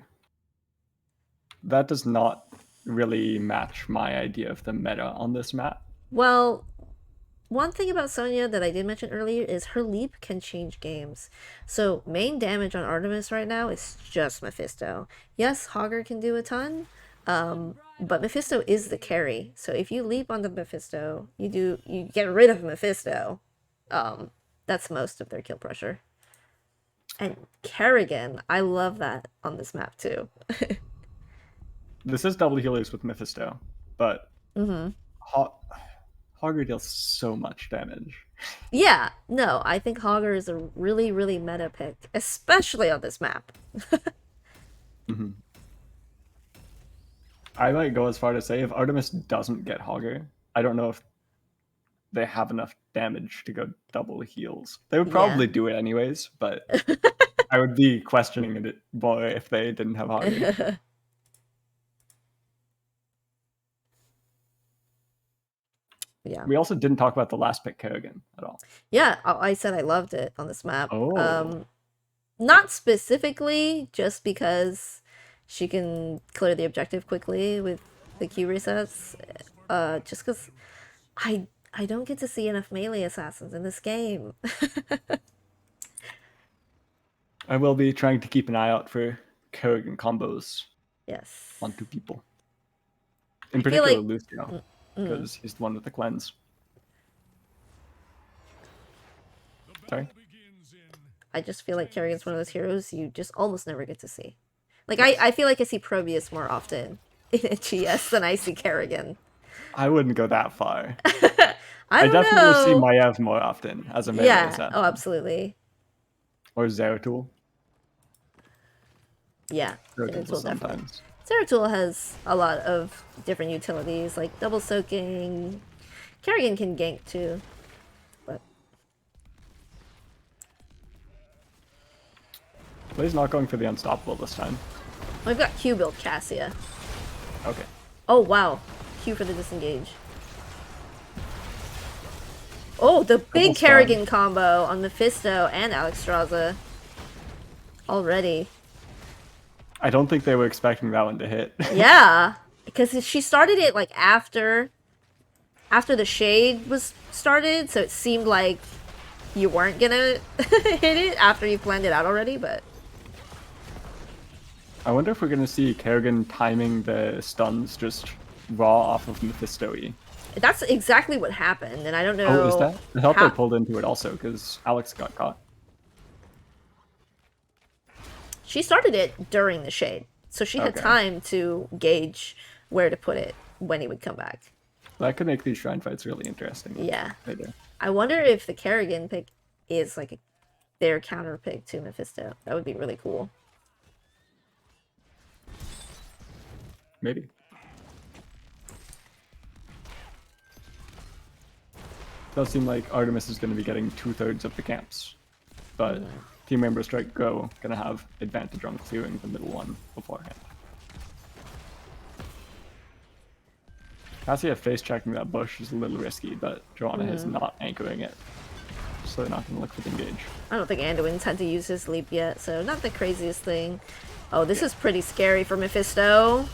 That does not really match my idea of the meta on this map. well, one thing about Sonya that I did mention earlier is her leap can change games. So main damage on Artemis right now is just Mephisto. Yes, Hogger can do a ton, but Mephisto is the carry. So if you leap onto Mephisto, you get rid of Mephisto. That's most of their kill pressure. And Kerrigan, I love that on this map too. This is double healers with Mephisto, but Mm-hmm. Hogger deals so much damage. Yeah, no, I think Hogger is a really, really meta pick, especially on this map. Mm-hmm. I might go as far to say if Artemis doesn't get Hogger, I don't know if they have enough damage to go double heals. They would probably do it anyways, but I would be questioning it more if they didn't have Hogger. Yeah. We also didn't talk about the last pick, Kerrigan, at all. Yeah, I said I loved it on this map. Oh. Not specifically just because she can clear the objective quickly with the Q resets. Just because I don't get to see enough melee assassins in this game. I will be trying to keep an eye out for Kerrigan combos Yes. onto people. In I feel particular, like- Lucio, because he's the one with the cleanse. Sorry? I just feel like Kerrigan's one of those heroes you just almost never get to see. Like, I feel like I see Probius more often in NGS than I see Kerrigan. I wouldn't go that far. I don't definitely see know. Maiev more often as a melee Yeah, assassin. oh, absolutely. Or Zeratul. Yeah, Zeratul Zeratul definitely. sometimes. Zeratul has a lot of different utilities, like double soaking. Kerrigan can gank too, but Play's not going for the unstoppable this time. we've got Q build Cassia. Okay. Oh wow, Q for the disengage. Oh, the big stun. Kerrigan combo on Mephisto and Alexstrasza. Already. I don't think they were expecting that one to hit. Yeah, because she started it like after the shade was started, so it seemed like you weren't gonna hit it after you planned it out already, but I wonder if we're going to see Kerrigan timing the stuns just raw off of Mephisto-y. that's exactly what happened, and I don't know. Oh, is that? I thought how- they pulled into it also because Alex got caught. She started it during the shade, so she had Okay. time to gauge where to put it when he would come back. That could make these shrine fights really interesting. Yeah. Later. I wonder if the Kerrigan pick is like their counter pick to Mephisto. That would be really cool. Maybe. Does seem like Artemis is going to be getting 2/3 of the camps, but team member Strike Go going to have advantage on clearing the middle one beforehand. Cassia face checking that bush is a little risky, but Joanna is not anchoring it, so they're not going to look for the engage. I don't think Anduin's had to use his leap yet, so not the craziest thing. Oh, this is pretty scary for Mephisto.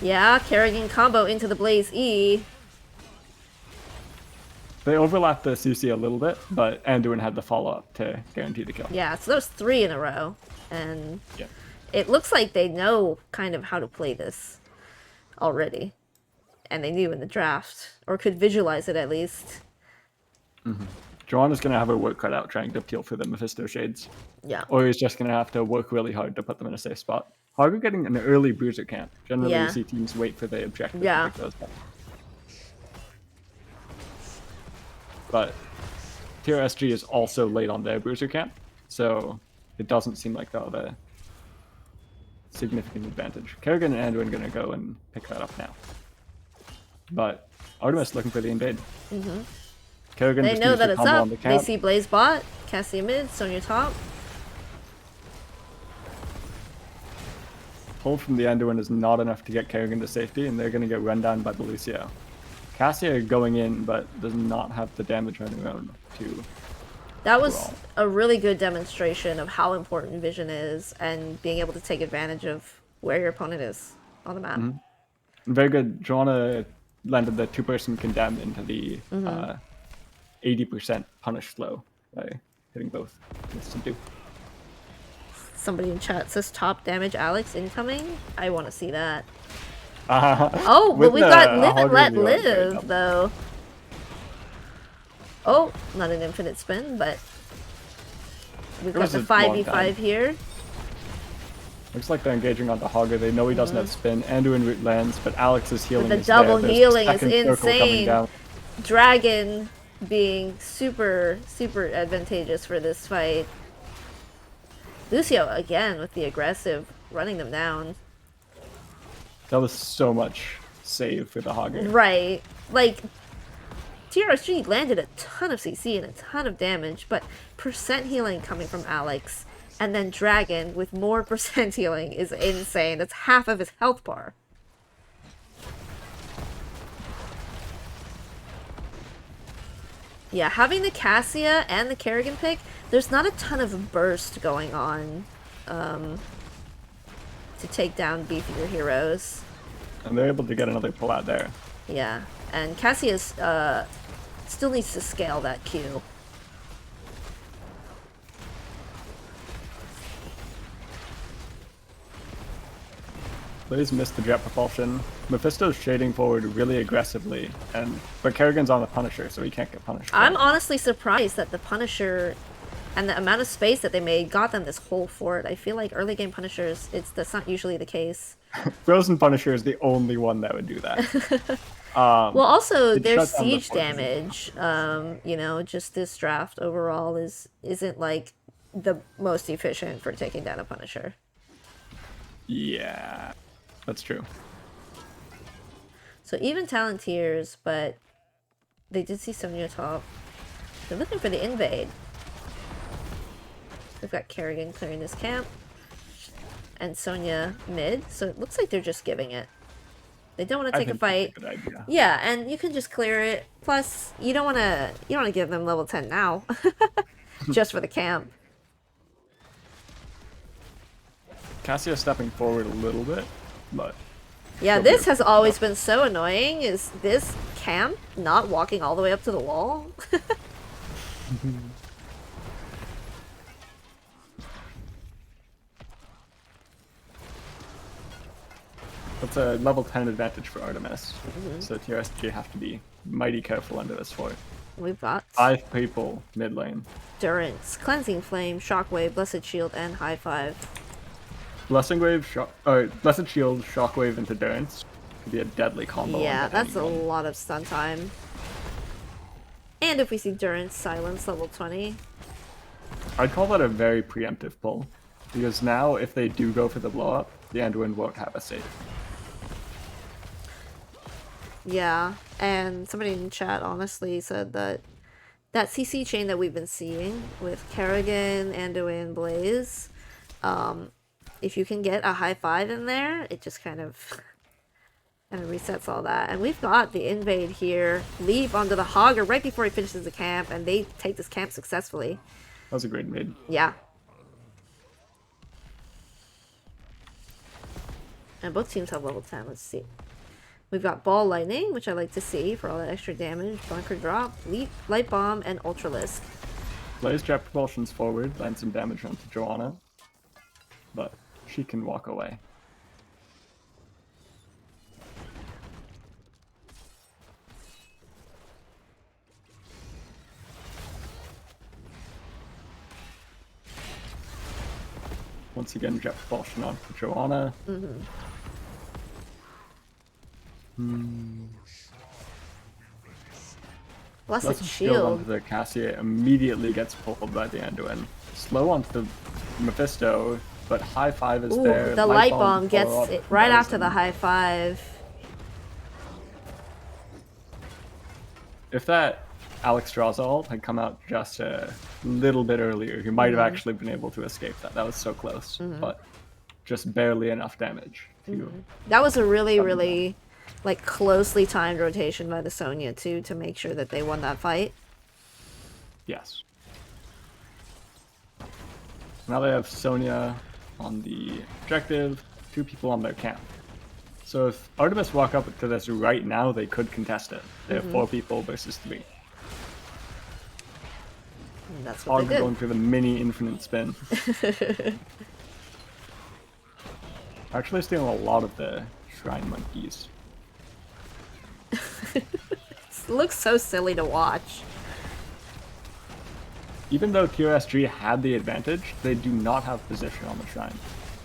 Yeah, Kerrigan combo into the Blaze E. They overlapped the CC a little bit, but Anduin had the follow-up to guarantee the kill. Yeah, so those 3 in a row. And Yeah. it looks like they know kind of how to play this already. And they knew in the draft, or could visualize it at least. Joanna's going to have her work cut out trying to peel through the Mephisto shades. Yeah. Or he's just going to have to work really hard to put them in a safe spot. Hogger getting an early bruiser camp. Generally, Yeah. you see teams wait for the objective Yeah. to pick those up. But TRSG is also late on their bruiser camp, so it doesn't seem like they'll have a significant advantage. Kerrigan and Anduin going to go and pick that up now. But Artemis looking for the invade. Kerrigan They just know used that the it's combo up. on the They camp. see Blaze bot, Cassia mid, Sonya top. pull from the Anduin is not enough to get Kerrigan to safety, and they're going to get run down by the Lucio. Cassia going in, but does not have the damage on her own to... That was a really good demonstration of how important vision is and being able to take advantage of where your opponent is on the map. Very good. Joanna landed the two-person condemn into the 80% punish flow by hitting both. Subdue. Somebody in chat says top damage Alex incoming. I want to see that. Oh, Oh, but we've got live and let live, though. Oh, not an infinite spin, but we've got the 5v5 here. Looks like they're engaging on the Hogger. They know he doesn't have spin. Anduin root lands, but Alex's healing But the is double there. healing There's is second circle coming down. insane. Dragon being super advantageous for this fight. Lucio, again, with the aggressive, running them down. That was so much save for the Hogger. Right. Like, TRSG landed a ton of CC and a ton of damage, but percent healing coming from Alex, and then Dragon with more percent healing is insane. That's half of his health bar. Yeah, having the Cassia and the Kerrigan pick, there's not a ton of burst going on to take down beefier heroes. And they're able to get another pull out there. Yeah, and Cassius still needs to scale that Q. Blaze missed the jet propulsion. Mephisto's shading forward really aggressively, but Kerrigan's on the Punisher, so he can't get punished. I'm honestly surprised that the Punisher and the amount of space that they made got them this whole fort. I feel like early game Punishers, that's not usually the case. Frozen Punisher is the only one that would do that. Well, also their shuts down the siege fort. damage, you know, just this draft overall isn't like the most efficient for taking down a Punisher. Yeah, that's true. So even Talontiers, but they did see Sonya top. They're looking for the invade. We've got Kerrigan clearing this camp. And Sonya mid, so it looks like they're just giving it. They don't want to take a fight. That's a good idea. Yeah, and you can just clear it. Plus, you don't want to give them level 10 now. Just for the camp. Cassia stepping forward a little bit, but Yeah, this has always been so annoying, is this camp not walking all the way up to the wall? that's a level 10 advantage for Artemis. So TRSG have to be mighty careful under this fort. We've got 5 people mid lane. Durance, Cleansing Flame, Shockwave, Blessed Shield, and High Five. Blessed Shield, Shockwave into Durance could be a deadly combo. Yeah, on that's a anyone. lot of stun time. And if we see Durance silence level 20. I'd call that a very preemptive pull, because now if they do go for the blow up, the Anduin won't have a save. Yeah, and somebody in chat honestly said that that CC chain that we've been seeing with Kerrigan, Anduin, Blaze, if you can get a high 5 in there, it just kind of resets all that. And we've got the invade here, leap onto the Hogger right before he finishes the camp, and they take this camp successfully. That was a great mid. Yeah. And both teams have level 10. Let's see. We've got Ball Lightning, which I like to see for all that extra damage. Bunker Drop, Light Bomb, and Ultralisk. Blaze jet propulsions forward, land some damage onto Joanna, but she can walk away. Once again, jet propulsion onto Joanna. Blessed Blessed Shield. onto the Cassia immediately gets pulled by the Anduin. Slow onto the Mephisto, but high 5 is Ooh, there. the Light Bomb follow gets up it right after the doesn't. high 5. If that Alex Draws ult had come out just a little bit earlier, he might have actually been able to escape that. That was so close. But just barely enough damage to. That was a really like closely timed rotation by the Sonya too to make sure that they won that fight. Yes. Now they have Sonya on the objective, 2 people on their camp. So if Artemis walk up to this right now, they could contest it. They have 4 people versus 3. And that's what Hog they did. going through the mini infinite spin. Actually stealing a lot of the shrine monkeys. It looks so silly to watch. Even though TRSG had the advantage, they do not have position on the shrine.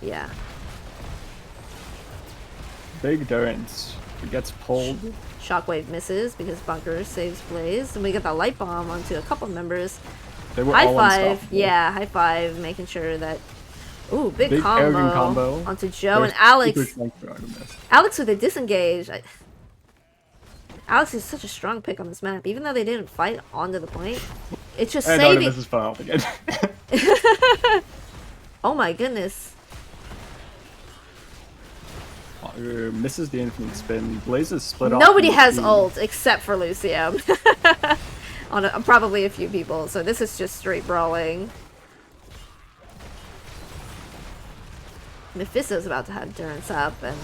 Yeah. Big Durance. It gets pulled. Shockwave misses because Bunker saves Blaze, and we get the light bomb onto a couple members. They were High all five, unstoppable. yeah, high five, making sure that. Ooh, big arrogant combo onto Joe There's and Alex. super strength for Artemis. Alex with a disengage. Alex is such a strong pick on this map, even though they didn't fight onto the point. It's just And saving. Artemis is fun helping it. Oh my goodness. Misses the infinite spin. Blaze is split off. Nobody from the has team. ult except for Lucio. On probably a few people, so this is just straight brawling. Mephisto's about to have Durance up, and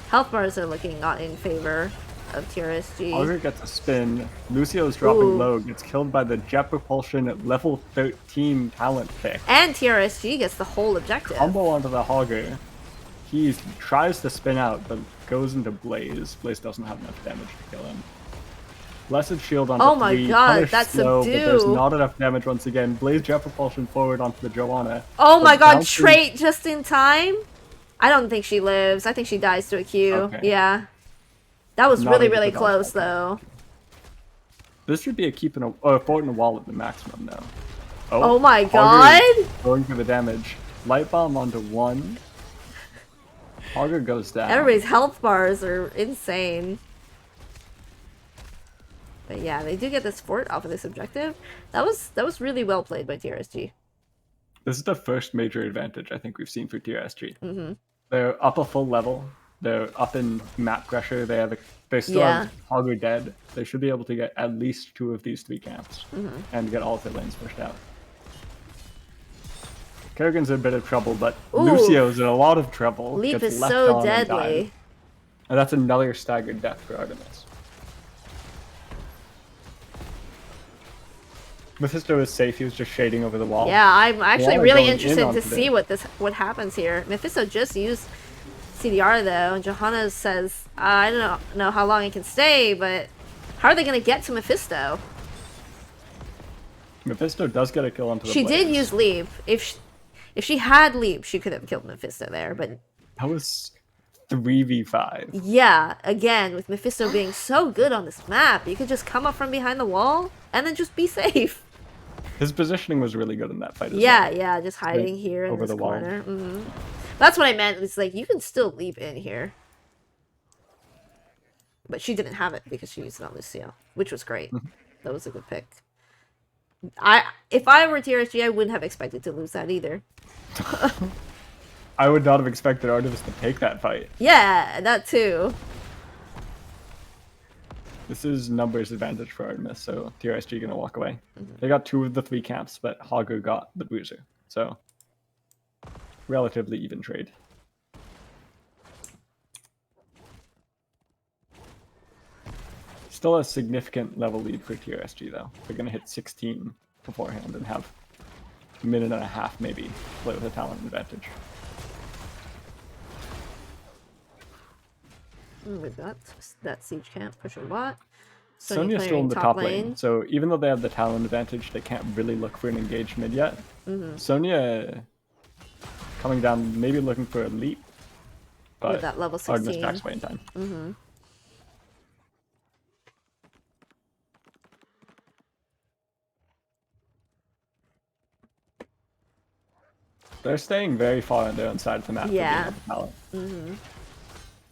health bars are looking not in favor of TRSG. Augur gets a spin. Lucio's dropping Ooh. low. Gets killed by the Jet Propulsion at level 13 talent pick. And TRSG gets the whole objective. Combo onto the Augur. He tries to spin out, but goes into Blaze. Blaze doesn't have enough damage to kill him. Blessed Shield onto Oh my 3. god, Punish that's slow, but there's subdue. not enough damage once again. Blaze Jet Propulsion forward onto the Joanna. Oh my But god, bouncing- trait just in time? I don't think she lives. I think she dies to a Q. Okay. Yeah. That was Not really, able to really dodge close, that. though. This should be a keep in a or a fort in a wall at the maximum though. Oh my Augur god! is going for the damage. Light bomb onto 1. Augur goes down. Everybody's health bars are insane. But yeah, they do get this fort off of this objective. That was really well played by TRSG. This is the first major advantage I think we've seen for TRSG. Mm-hmm. They're up a full level. They're up in map pressure. They still have Augur dead. They should be able to get at least 2 of these 3 camps and get all of their lanes pushed out. Kerrigan's in a bit of trouble, but Ooh. Lucio's in a lot of trouble. Leap Gets is left so on and dies. deadly. And that's another staggered death for Artemis. Mephisto is safe. He was just shading over the wall. Yeah, I'm actually Joanna really going interested in to onto see what happens here. Mephisto just used CDR though, and Johanna says, I don't know how long it can stay, but how are they going to get to Mephisto? Mephisto does get a kill onto the She did Blaze. use Leap. If she had Leap, she could have killed Mephisto there, but That was 3v5. yeah, again, with Mephisto being so good on this map, you could just come up from behind the wall and then just be safe. His positioning was really good in that fight as Yeah, well. yeah, just hiding here in over this the wall. corner. That's what I meant. It's like, you can still leap in here. But she didn't have it because she used it on Lucio, which was great. That was a good pick. If I were TRSG, I wouldn't have expected to lose that either. I would not have expected Artemis to take that fight. Yeah, that too. This is numbers advantage for Artemis, so TRSG gonna walk away. They got 2 of the 3 camps, but Augur got the bruiser. So relatively even trade. Still a significant level lead for TRSG though. They're gonna hit 16 beforehand and have a minute and a half maybe to play with a talent advantage. We've got that siege camp pushing bot. Sonya's still in the top lane, so even though they have the talent advantage, they can't really look for an engaged mid yet. Sonya coming down, maybe looking for a leap, but With that level Artemis 16. backs away in time. They're staying very far on their own side of the map. for being Yeah. on the talent.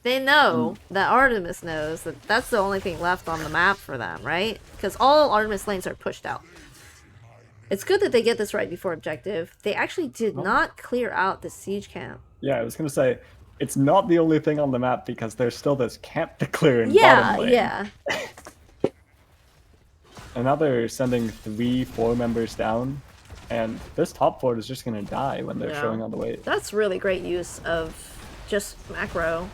They know that Artemis knows that that's the only thing left on the map for them, right? Because all Artemis lanes are pushed out. It's good that they get this right before objective. They actually did not clear out the siege camp. Yeah, I was gonna say, it's not the only thing on the map because there's still this camp to clear in Yeah, bottom lane. yeah. And now they're sending 3-4 members down, and this top fort is just gonna die when they're Yeah. showing on the wave. That's really great use of just macro.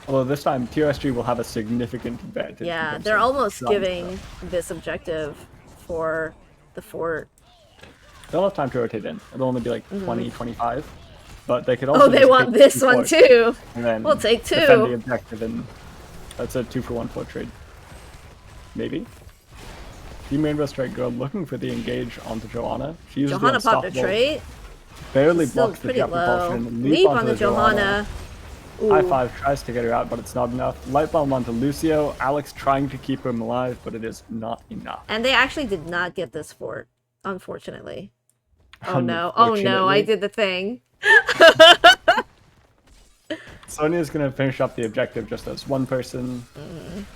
Although this time TRSG will have a significant advantage. in Yeah, terms they're of almost strong giving stuff. this objective for the fort. They'll have time to rotate in. It'll only be like 20, 25. But they could Oh, also they just want take this 2 one forts too. and then We'll take 2. defend the objective, and that's a 2-for-1 fort trade. Maybe. Team Rainbow Strike Girl looking for the engage onto Johanna. She uses Johanna the popped a unstoppable, trait. barely Still blocks the pretty jet low. propulsion. Leap onto on the Johanna. High Ooh. five tries to get her out, but it's not enough. Light bomb onto Lucio. Alex trying to keep him alive, but it is not enough. And they actually did not get this fort, unfortunately. Oh no. Oh no, I Unfortunately. did the thing. Sonya's gonna finish up the objective just as one person.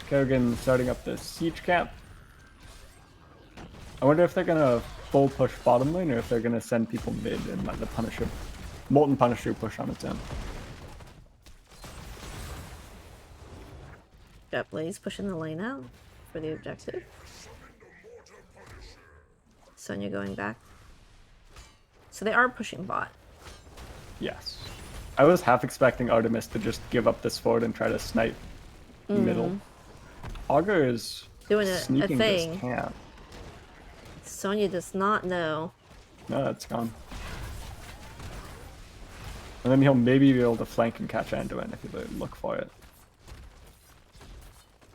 Kerrigan starting up the siege camp. I wonder if they're gonna full push bottom lane or if they're gonna send people mid and let the Punisher, Molten Punisher push on its own. Jet Blaze pushing the lane out for the objective. Sonya going back. So they are pushing bot. Yes. I was half expecting Artemis to just give up this fort and try to snipe middle. Augur is Doing a sneaking this thing. camp. Sonya does not know. No, it's gone. And then he'll maybe be able to flank and catch Anduin if you look for it.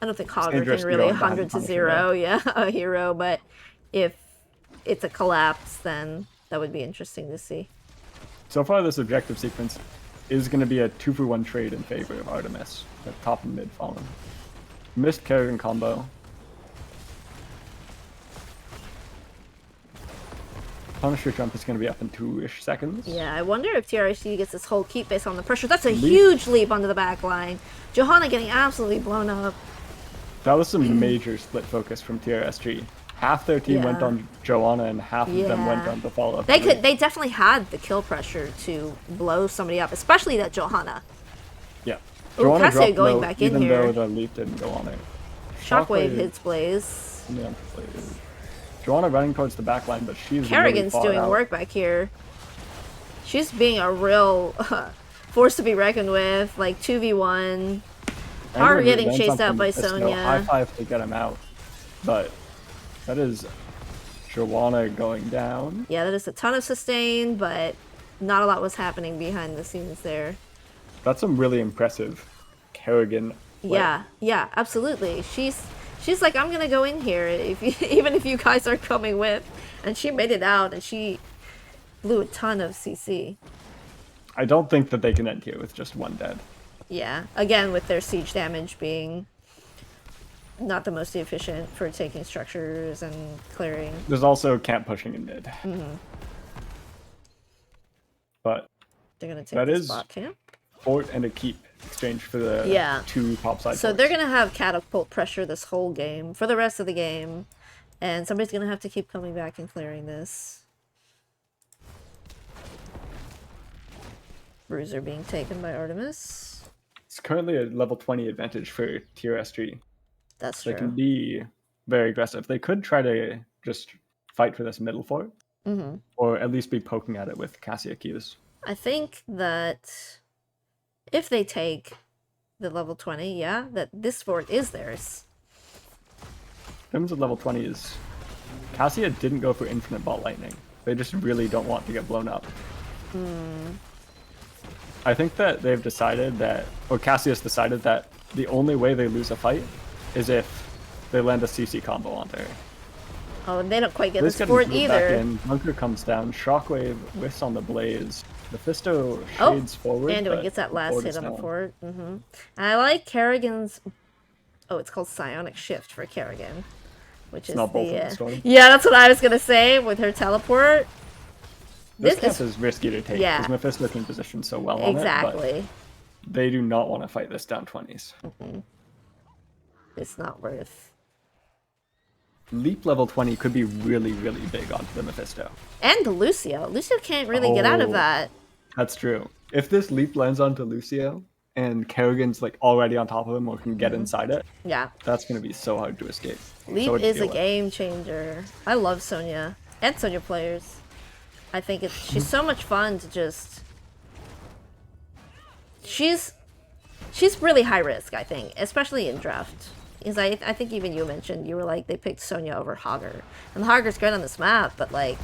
I don't think Hogger dangerous can to really go behind 100 to the 0, yeah, a hero, but if it's a collapse, then that would be interesting to see. So far, this objective sequence is going to be a 2-for-1 trade in favor of Artemis. At top and mid fallen. Missed Kerrigan combo. Punisher jump is going to be up in 2-ish seconds. Yeah, I wonder if TRHD gets this whole keep based on the pressure. That's a Leap. huge leap onto the back line. Johanna getting absolutely blown up. That was some major split focus from TRSG. Half their team went Yeah. on Joanna and half of them went Yeah. on the follow-up. They definitely had the kill pressure to blow somebody up, especially that Johanna. Yeah. Ooh, Joanna Cassia dropped going low, back in even here. though the leap didn't go on her. Shockwave hits Blaze. Yeah, Joanna running towards the back line, but she's Kerrigan's really far doing out. work back here. She's being a real force to be reckoned with, like 2v1. Are Andrew getting lands chased on out from by Mephisto, Sonya. High five to get him out, but that is Joanna going down. Yeah, that is a ton of sustain, but not a lot was happening behind the scenes there. That's some really impressive Kerrigan play. Yeah, absolutely. She's like, I'm gonna go in here if you, even if you guys are coming with, and she made it out, and she blew a ton of CC. I don't think that they can end here with just one dead. Yeah, again with their siege damage being not the most efficient for taking structures and clearing. There's also camp pushing in mid. But They're gonna take that this is bot camp. fort and a keep exchange for the Yeah. 2 topside So forts. they're gonna have catapult pressure this whole game for the rest of the game, and somebody's gonna have to keep coming back and clearing this. Bruiser being taken by Artemis. It's currently a level 20 advantage for TRSG. That's They true. can be very aggressive. They could try to just fight for this middle fort, or at least be poking at it with Cassia Qs. I think that if they take the level 20, yeah, that this fort is theirs. In terms of level 20 is Cassia didn't go for infinite ball lightning. They just really don't want to get blown up. I think that they've decided that, or Cassia's decided that the only way they lose a fight is if they land a CC combo onto her. Oh, and they don't quite get This this getting fort moved back either. in. Bunker comes down. Shockwave whiffs on the Blaze. Mephisto Oh, shades forward. And but gets that the last fort hit is on the down. fort. I like Kerrigan's. Oh, it's called Psionic Shift for Kerrigan, which is not both the. of them, sorry. Yeah, that's what I was gonna say with her teleport. This This camp is is risky to take yeah. because Mephisto can position so well on it, exactly. but they do not want to fight this down 20s. It's not worth. Leap level 20 could be really, really big onto the Mephisto. And the Lucio. Lucio can't really get out of Oh. that. That's true. If this leap lands onto Lucio and Kerrigan's like already on top of him or can get inside it, Yeah. that's gonna be so hard to escape. Leap So hard to is a deal with. game changer. I love Sonya and Sonya players. I think she's so much fun to just. She's really high risk, I think, especially in draft. Because I think even you mentioned you were like they picked Sonya over Hogger, and Hogger's great on this map, but like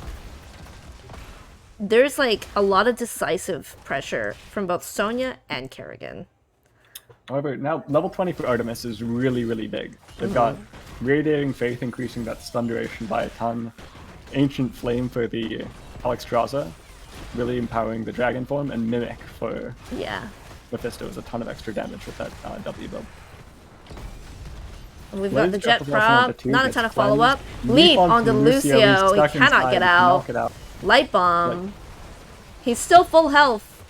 there's like a lot of decisive pressure from both Sonya and Kerrigan. However, now level 20 for Artemis is really, really big. They've got Radiating Faith increasing that stun duration by a ton, Ancient Flame for the Alexstrasza, really empowering the Dragon form, and Mimic for Yeah. Mephisto is a ton of extra damage with that W build. And we've got the Blaze jet dropped off onto prop, two, not a gets ton of cleansed. follow-up. Leap Leap onto onto Lucio, Lucio, he's he stuck cannot inside, get cannot get out. out. Light bomb. He's still full health.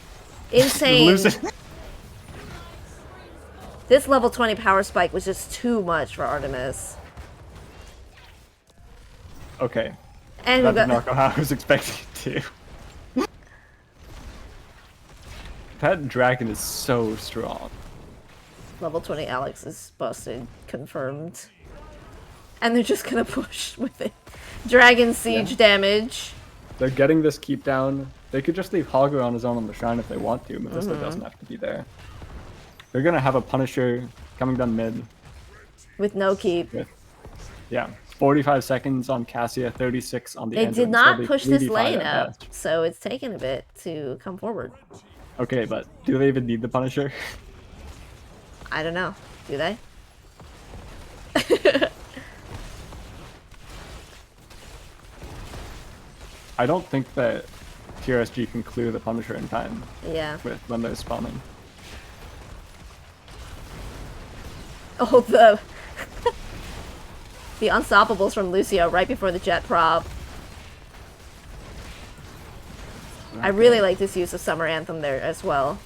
Insane. Losing. This level 20 power spike was just too much for Artemis. Okay, And that we did got not go how I was expecting it to. That dragon is so strong. level 20 Alex is busted, confirmed. And they're just gonna push with it. Dragon siege damage. They're getting this keep down. They could just leave Hogger on his own on the shrine if they want to. Mephisto doesn't have to be there. They're gonna have a Punisher coming down mid. With no keep. With, yeah, 45 seconds on Cassia, 36 on the They Endurance. did They'll not be push this 3v5 lane at up, best. so it's taken a bit to come forward. Okay, but do they even need the Punisher? I don't know. Do they? I don't think that TRSG can clear the Punisher in time Yeah. with when they're spawning. Oh, the the unstoppables from Lucio right before the jet prop. I really like this use of Summer Anthem there as well.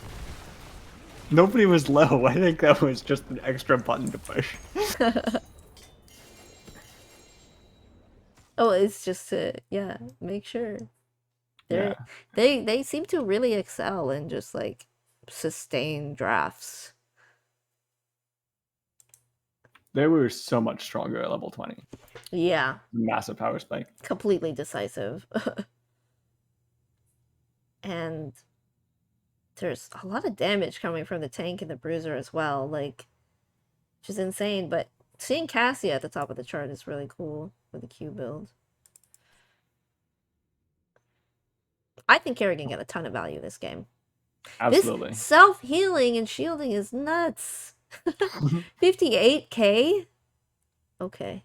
Nobody was low. I think that was just an extra button to push. Oh, it's just to make sure. Yeah. They seem to really excel in just like sustain drafts. They were so much stronger at level 20. Yeah, Massive power spike. completely decisive. And there's a lot of damage coming from the tank and the bruiser as well, like, which is insane. But seeing Cassia at the top of the chart is really cool with the Q build. I think Kerrigan got a ton of value this game. Absolutely. This self-healing and shielding is nuts. 58k? Okay.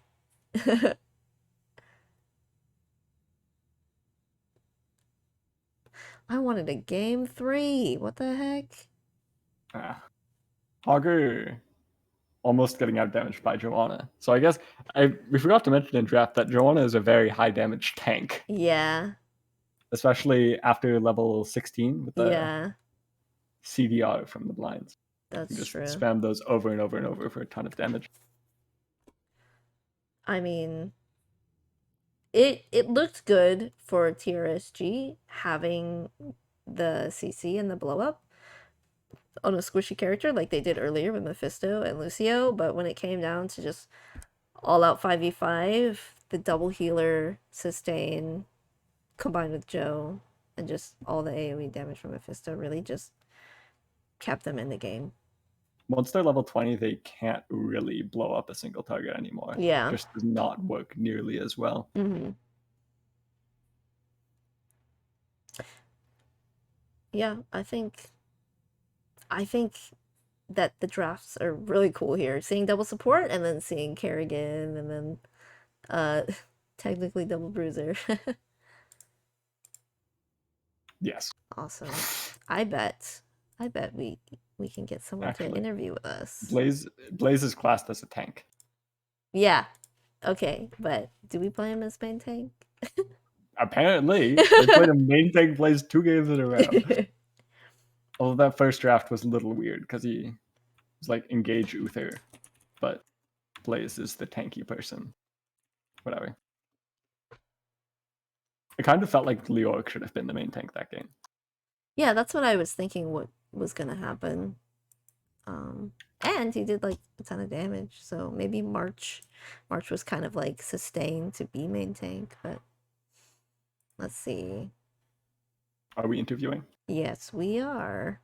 I wanted a game 3. What the heck? Hogger almost getting out damaged by Joanna. So I guess we forgot to mention in draft that Joanna is a very high damage tank, Yeah. especially after level 16 with the Yeah. CDR from the blinds. You That's just true. spam those over and over and over for a ton of damage. I mean, it looked good for TRSG having the CC and the blow up on a squishy character like they did earlier with Mephisto and Lucio, but when it came down to just all out 5v5, the double healer sustain combined with Joe and just all the AoE damage from Mephisto really just kept them in the game. Once they're level 20, they can't really blow up a single target anymore. Yeah. It just does not work nearly as well. Mm-hmm. Yeah, I think that the drafts are really cool here. Seeing double support and then seeing Kerrigan and then technically double bruiser. Yes. Awesome. I bet we can get someone to Actually, interview with us. Blaze is classed as a tank. Yeah. Okay, but do we play him as main tank? Apparently, they played a main tank Blaze 2 games in a row. Although that first draft was a little weird because he was like engage Uther, but Blaze is the tanky person. whatever. It kind of felt like Leoric should have been the main tank that game. Yeah, that's what I was thinking what was gonna happen. And he did like a ton of damage, so maybe March was kind of like sustained to be main tank, but let's see. Are we interviewing? Yes, we are.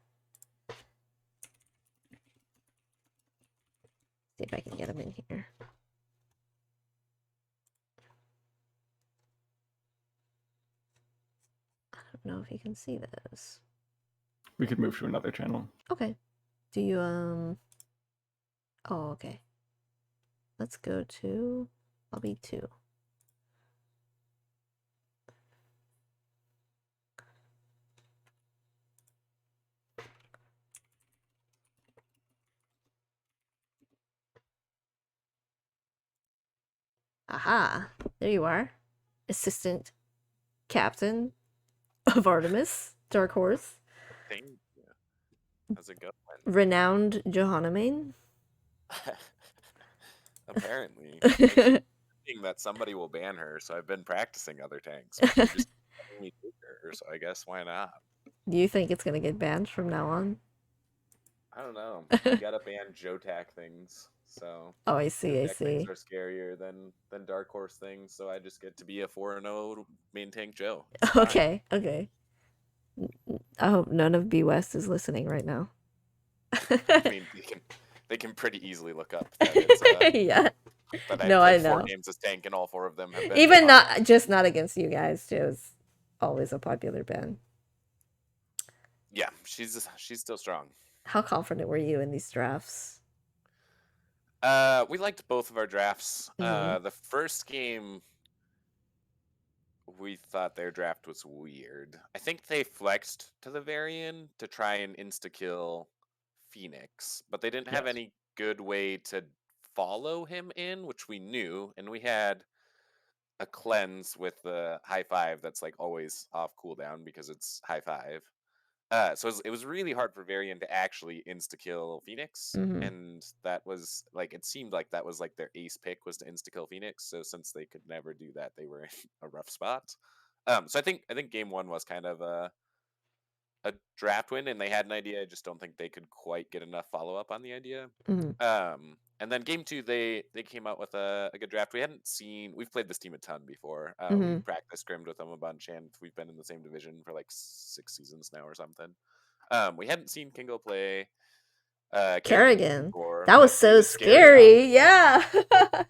See if I can get him in here. I don't know if you can see this. We could move to another channel. Okay. Do you Oh, okay. Let's go to lobby 2. Aha, there you are. Assistant Captain of Artemis, Dark Horse. Thank you. How's it going? Renowned Johanna main. Apparently. I keep thinking that somebody will ban her, so I've been practicing other tanks. But they're just letting me take her, so I guess why not? Do you think it's gonna get banned from now on? I don't know. You gotta ban Jotac things, so Oh, I see, I Jotac things see. are scarier than Dark Horse things, so I just get to be a 4-0 main tank Joe. It's fine. Okay, okay. I hope none of B West is listening right now. I mean, they can pretty easily look up that it's Yeah. that I've No, I played 4 know. games as tank and all 4 of them have been Even Johanna. not against you guys, Joe's always a popular ban. Yeah, she's still strong. How confident were you in these drafts? We liked both of our drafts. Mhm. The first game, we thought their draft was weird. I think they flexed to the Varian to try and insta-kill Phoenix, but they didn't have Yes. any good way to follow him in, which we knew, and we had a cleanse with the high five that's like always off cooldown because it's high five. So it was really hard for Varian to actually insta kill Phoenix, Mhm. and that was like it seemed like that was like their ace pick was to insta kill Phoenix. So since they could never do that, they were in a rough spot. So I think game one was kind of a draft win, and they had an idea. I just don't think they could quite get enough follow up on the idea. Mhm. And then game two, they came out with a good draft. We've played this team a ton before. Mhm. We've practiced scrimmed with them a bunch, and we've been in the same division for like 6 seasons now or something. We hadn't seen Kingo play Kerrigan Kerrigan. before, That was but he so was scary. scary. Yeah.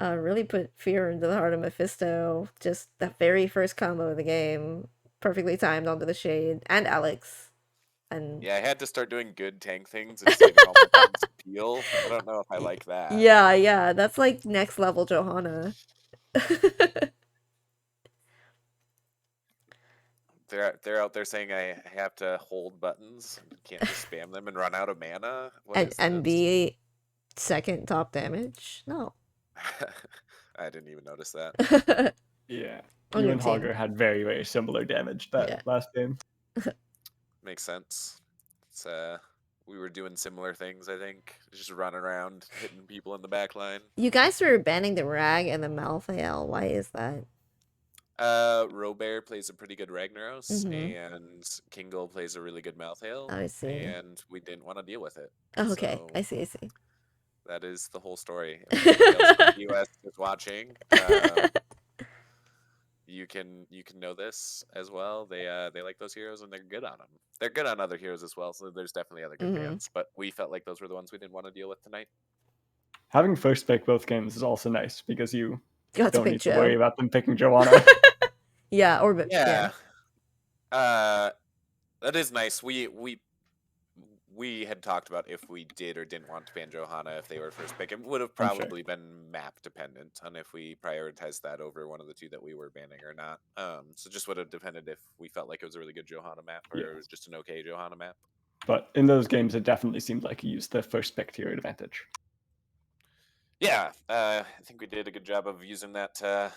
Really put fear into the heart of Mephisto. Just the very first combo of the game. Perfectly timed onto the shade. And Alex. And Yeah, I had to start doing good tank things and saving all my buttons to peel. I don't know if I like that. yeah, that's like next level Johanna. They're out there saying I have to hold buttons and can't just spam them and run out of mana. What and is and this? be second top damage? No. I didn't even notice that. Yeah. On You your and team. Hogger had very, very similar damage that Yeah. last game. Makes sense. It's we were doing similar things, I think. Just running around hitting people in the back line. You guys were banning the Rag and the Malthael. Why is that? Robert plays a pretty good Ragnaros, Mhm. and Kingle plays a really good Malthael, I see. and we didn't want to deal with it. Oh, okay. So I see. that is the whole story. If anybody else from the US is watching, you can know this as well. They like those heroes and they're good on them. They're good on other heroes as well. So there's definitely other good Mhm. bans, but we felt like those were the ones we didn't want to deal with tonight. Having first pick both games is also nice because you Got to don't pick need to worry Joe. about them picking Joanna. Yeah, or Yeah. That is nice. We had talked about if we did or didn't want to ban Johanna if they were first pick. It would have I'm sure. probably been map dependent on if we prioritized that over one of the two that we were banning or not. So just would have depended if we felt like it was a really good Johanna map or it was just an okay Johanna map. But in those games, it definitely seemed like you used the first pick to your advantage. Yeah, I think we did a good job of using that to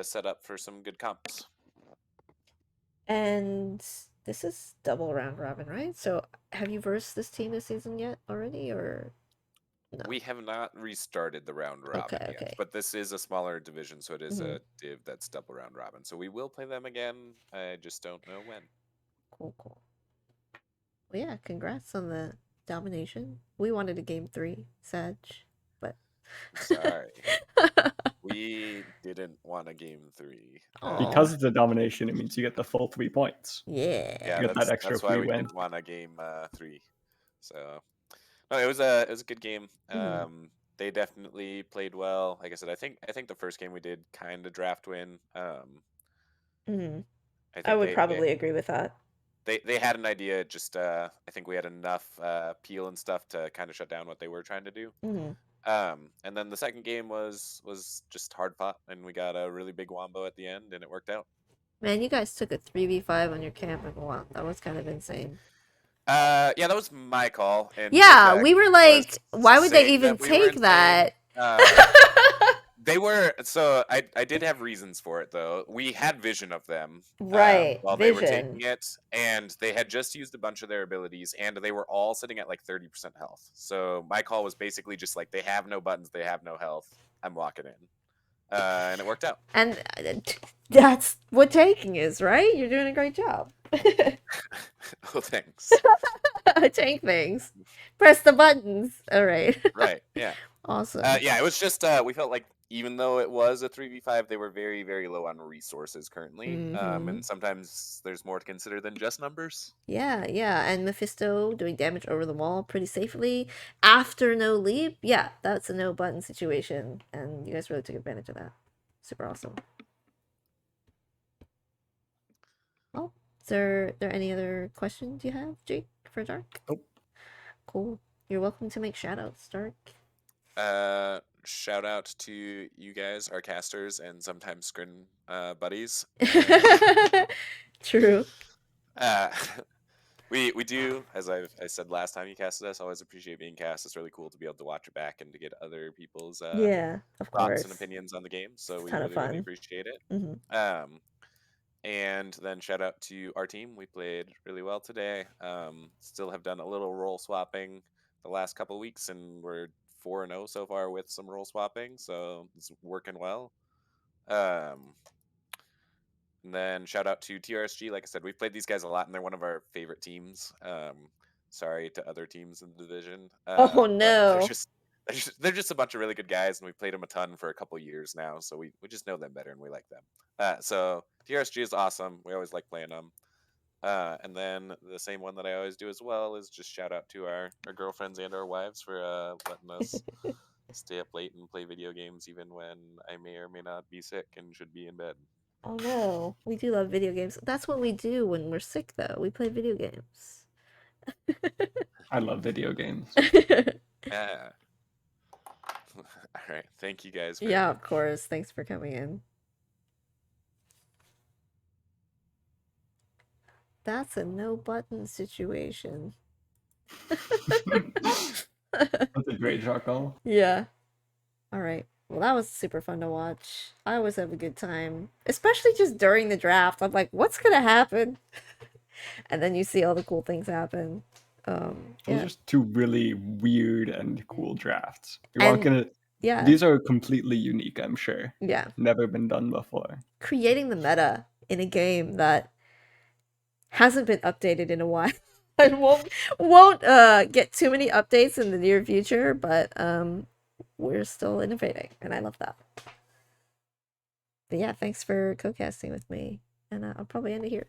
set up for some good comps. And this is double round robin, right? So have you versed this team this season yet already, or? No. We have not restarted the round robin Okay, yet, okay. but this is a smaller division, so it is Mhm. a div that's double round robin. So we will play them again. I just don't know when. Cool, cool. Well, yeah, congrats on the domination. We wanted a game 3, Sag, but Sorry, we didn't want a game 3. Aw. Because it's a domination, it means you get the full 3 points. Yeah. Yeah, You get that extra that's why free we win. didn't want a game 3. So no, it was a good game. Mhm. They definitely played well. Like I said, I think the first game we did kind of draft win. Mhm. I I think would probably agree with that. they had an idea. Just I think we had enough peel and stuff to kind of shut down what they were trying to do. Mhm. And then the second game was just hard fought, and we got a really big wombo at the end, and it worked out. Man, you guys took a 3v5 on your camp and wow, that was kind of insane. Yeah, that was my call. And Yeah, Jakeyaz we were was like, why would they saying even that we were take insane. that? They were so I did have reasons for it though. We had vision of them Right, while they were vision. taking it, and they had just used a bunch of their abilities, and they were all sitting at like 30% health. So my call was basically just like, they have no buttons, they have no health. I'm locking in, and it worked out. And that's what taking is, right? You're doing a great job. Oh, thanks. Tank things. Press the buttons. All right. Right? Yeah. Awesome. Yeah. It was just we felt like even though it was a 3v5, they were very very low on resources currently, Mhm. and sometimes there's more to consider than just numbers. Yeah, yeah. And Mephisto doing damage over the wall pretty safely after no leap. Yeah, that's a no button situation. And you guys really took advantage of that. Super awesome. Well, is there any other questions you have, Jake, for Dark? Nope. Cool. You're welcome to make shoutouts, Dark. Shout out to you guys, our casters, and sometimes scrin buddies. True. Uh, we do, as I said last time you casted us, always appreciate being cast. It's really cool to be able to watch it back and to get other people's Yeah, of thoughts course. and opinions on the game. So It's a we ton of really fun. appreciate it. Mhm. And then shout out to our team. We played really well today. Still have done a little role swapping the last couple weeks, and we're 4-0 so far with some role swapping, so it's working well. And then shout out to TRSG. Like I said, we've played these guys a lot, and they're one of our favorite teams. Sorry to other teams in the division. Oh But no. they're just a bunch of really good guys, and we've played them a ton for a couple years now, so we just know them better and we like them. So TRSG is awesome. We always like playing them. And then the same one that I always do as well is just shout out to our girlfriends and our wives for letting us stay up late and play video games even when I may or may not be sick and should be in bed. Oh no. We do love video games. That's what we do when we're sick though. We play video games. I love video games. Yeah. All right. Thank you guys very Yeah, much. of course. Thanks for coming in. That's a no button situation. That's a great shot call. Yeah. All right. Well, that was super fun to watch. I always have a good time, especially just during the draft. I'm like, what's gonna happen? And then you see all the cool things happen. Those Yeah. are just two really weird and cool drafts. You're not And gonna. yeah, These are completely unique, I'm sure. yeah. Never been done before. Creating the meta in a game that hasn't been updated in a while. And won't get too many updates in the near future, but we're still innovating, and I love that. But yeah, thanks for co-casting with me, and I'll probably end it here.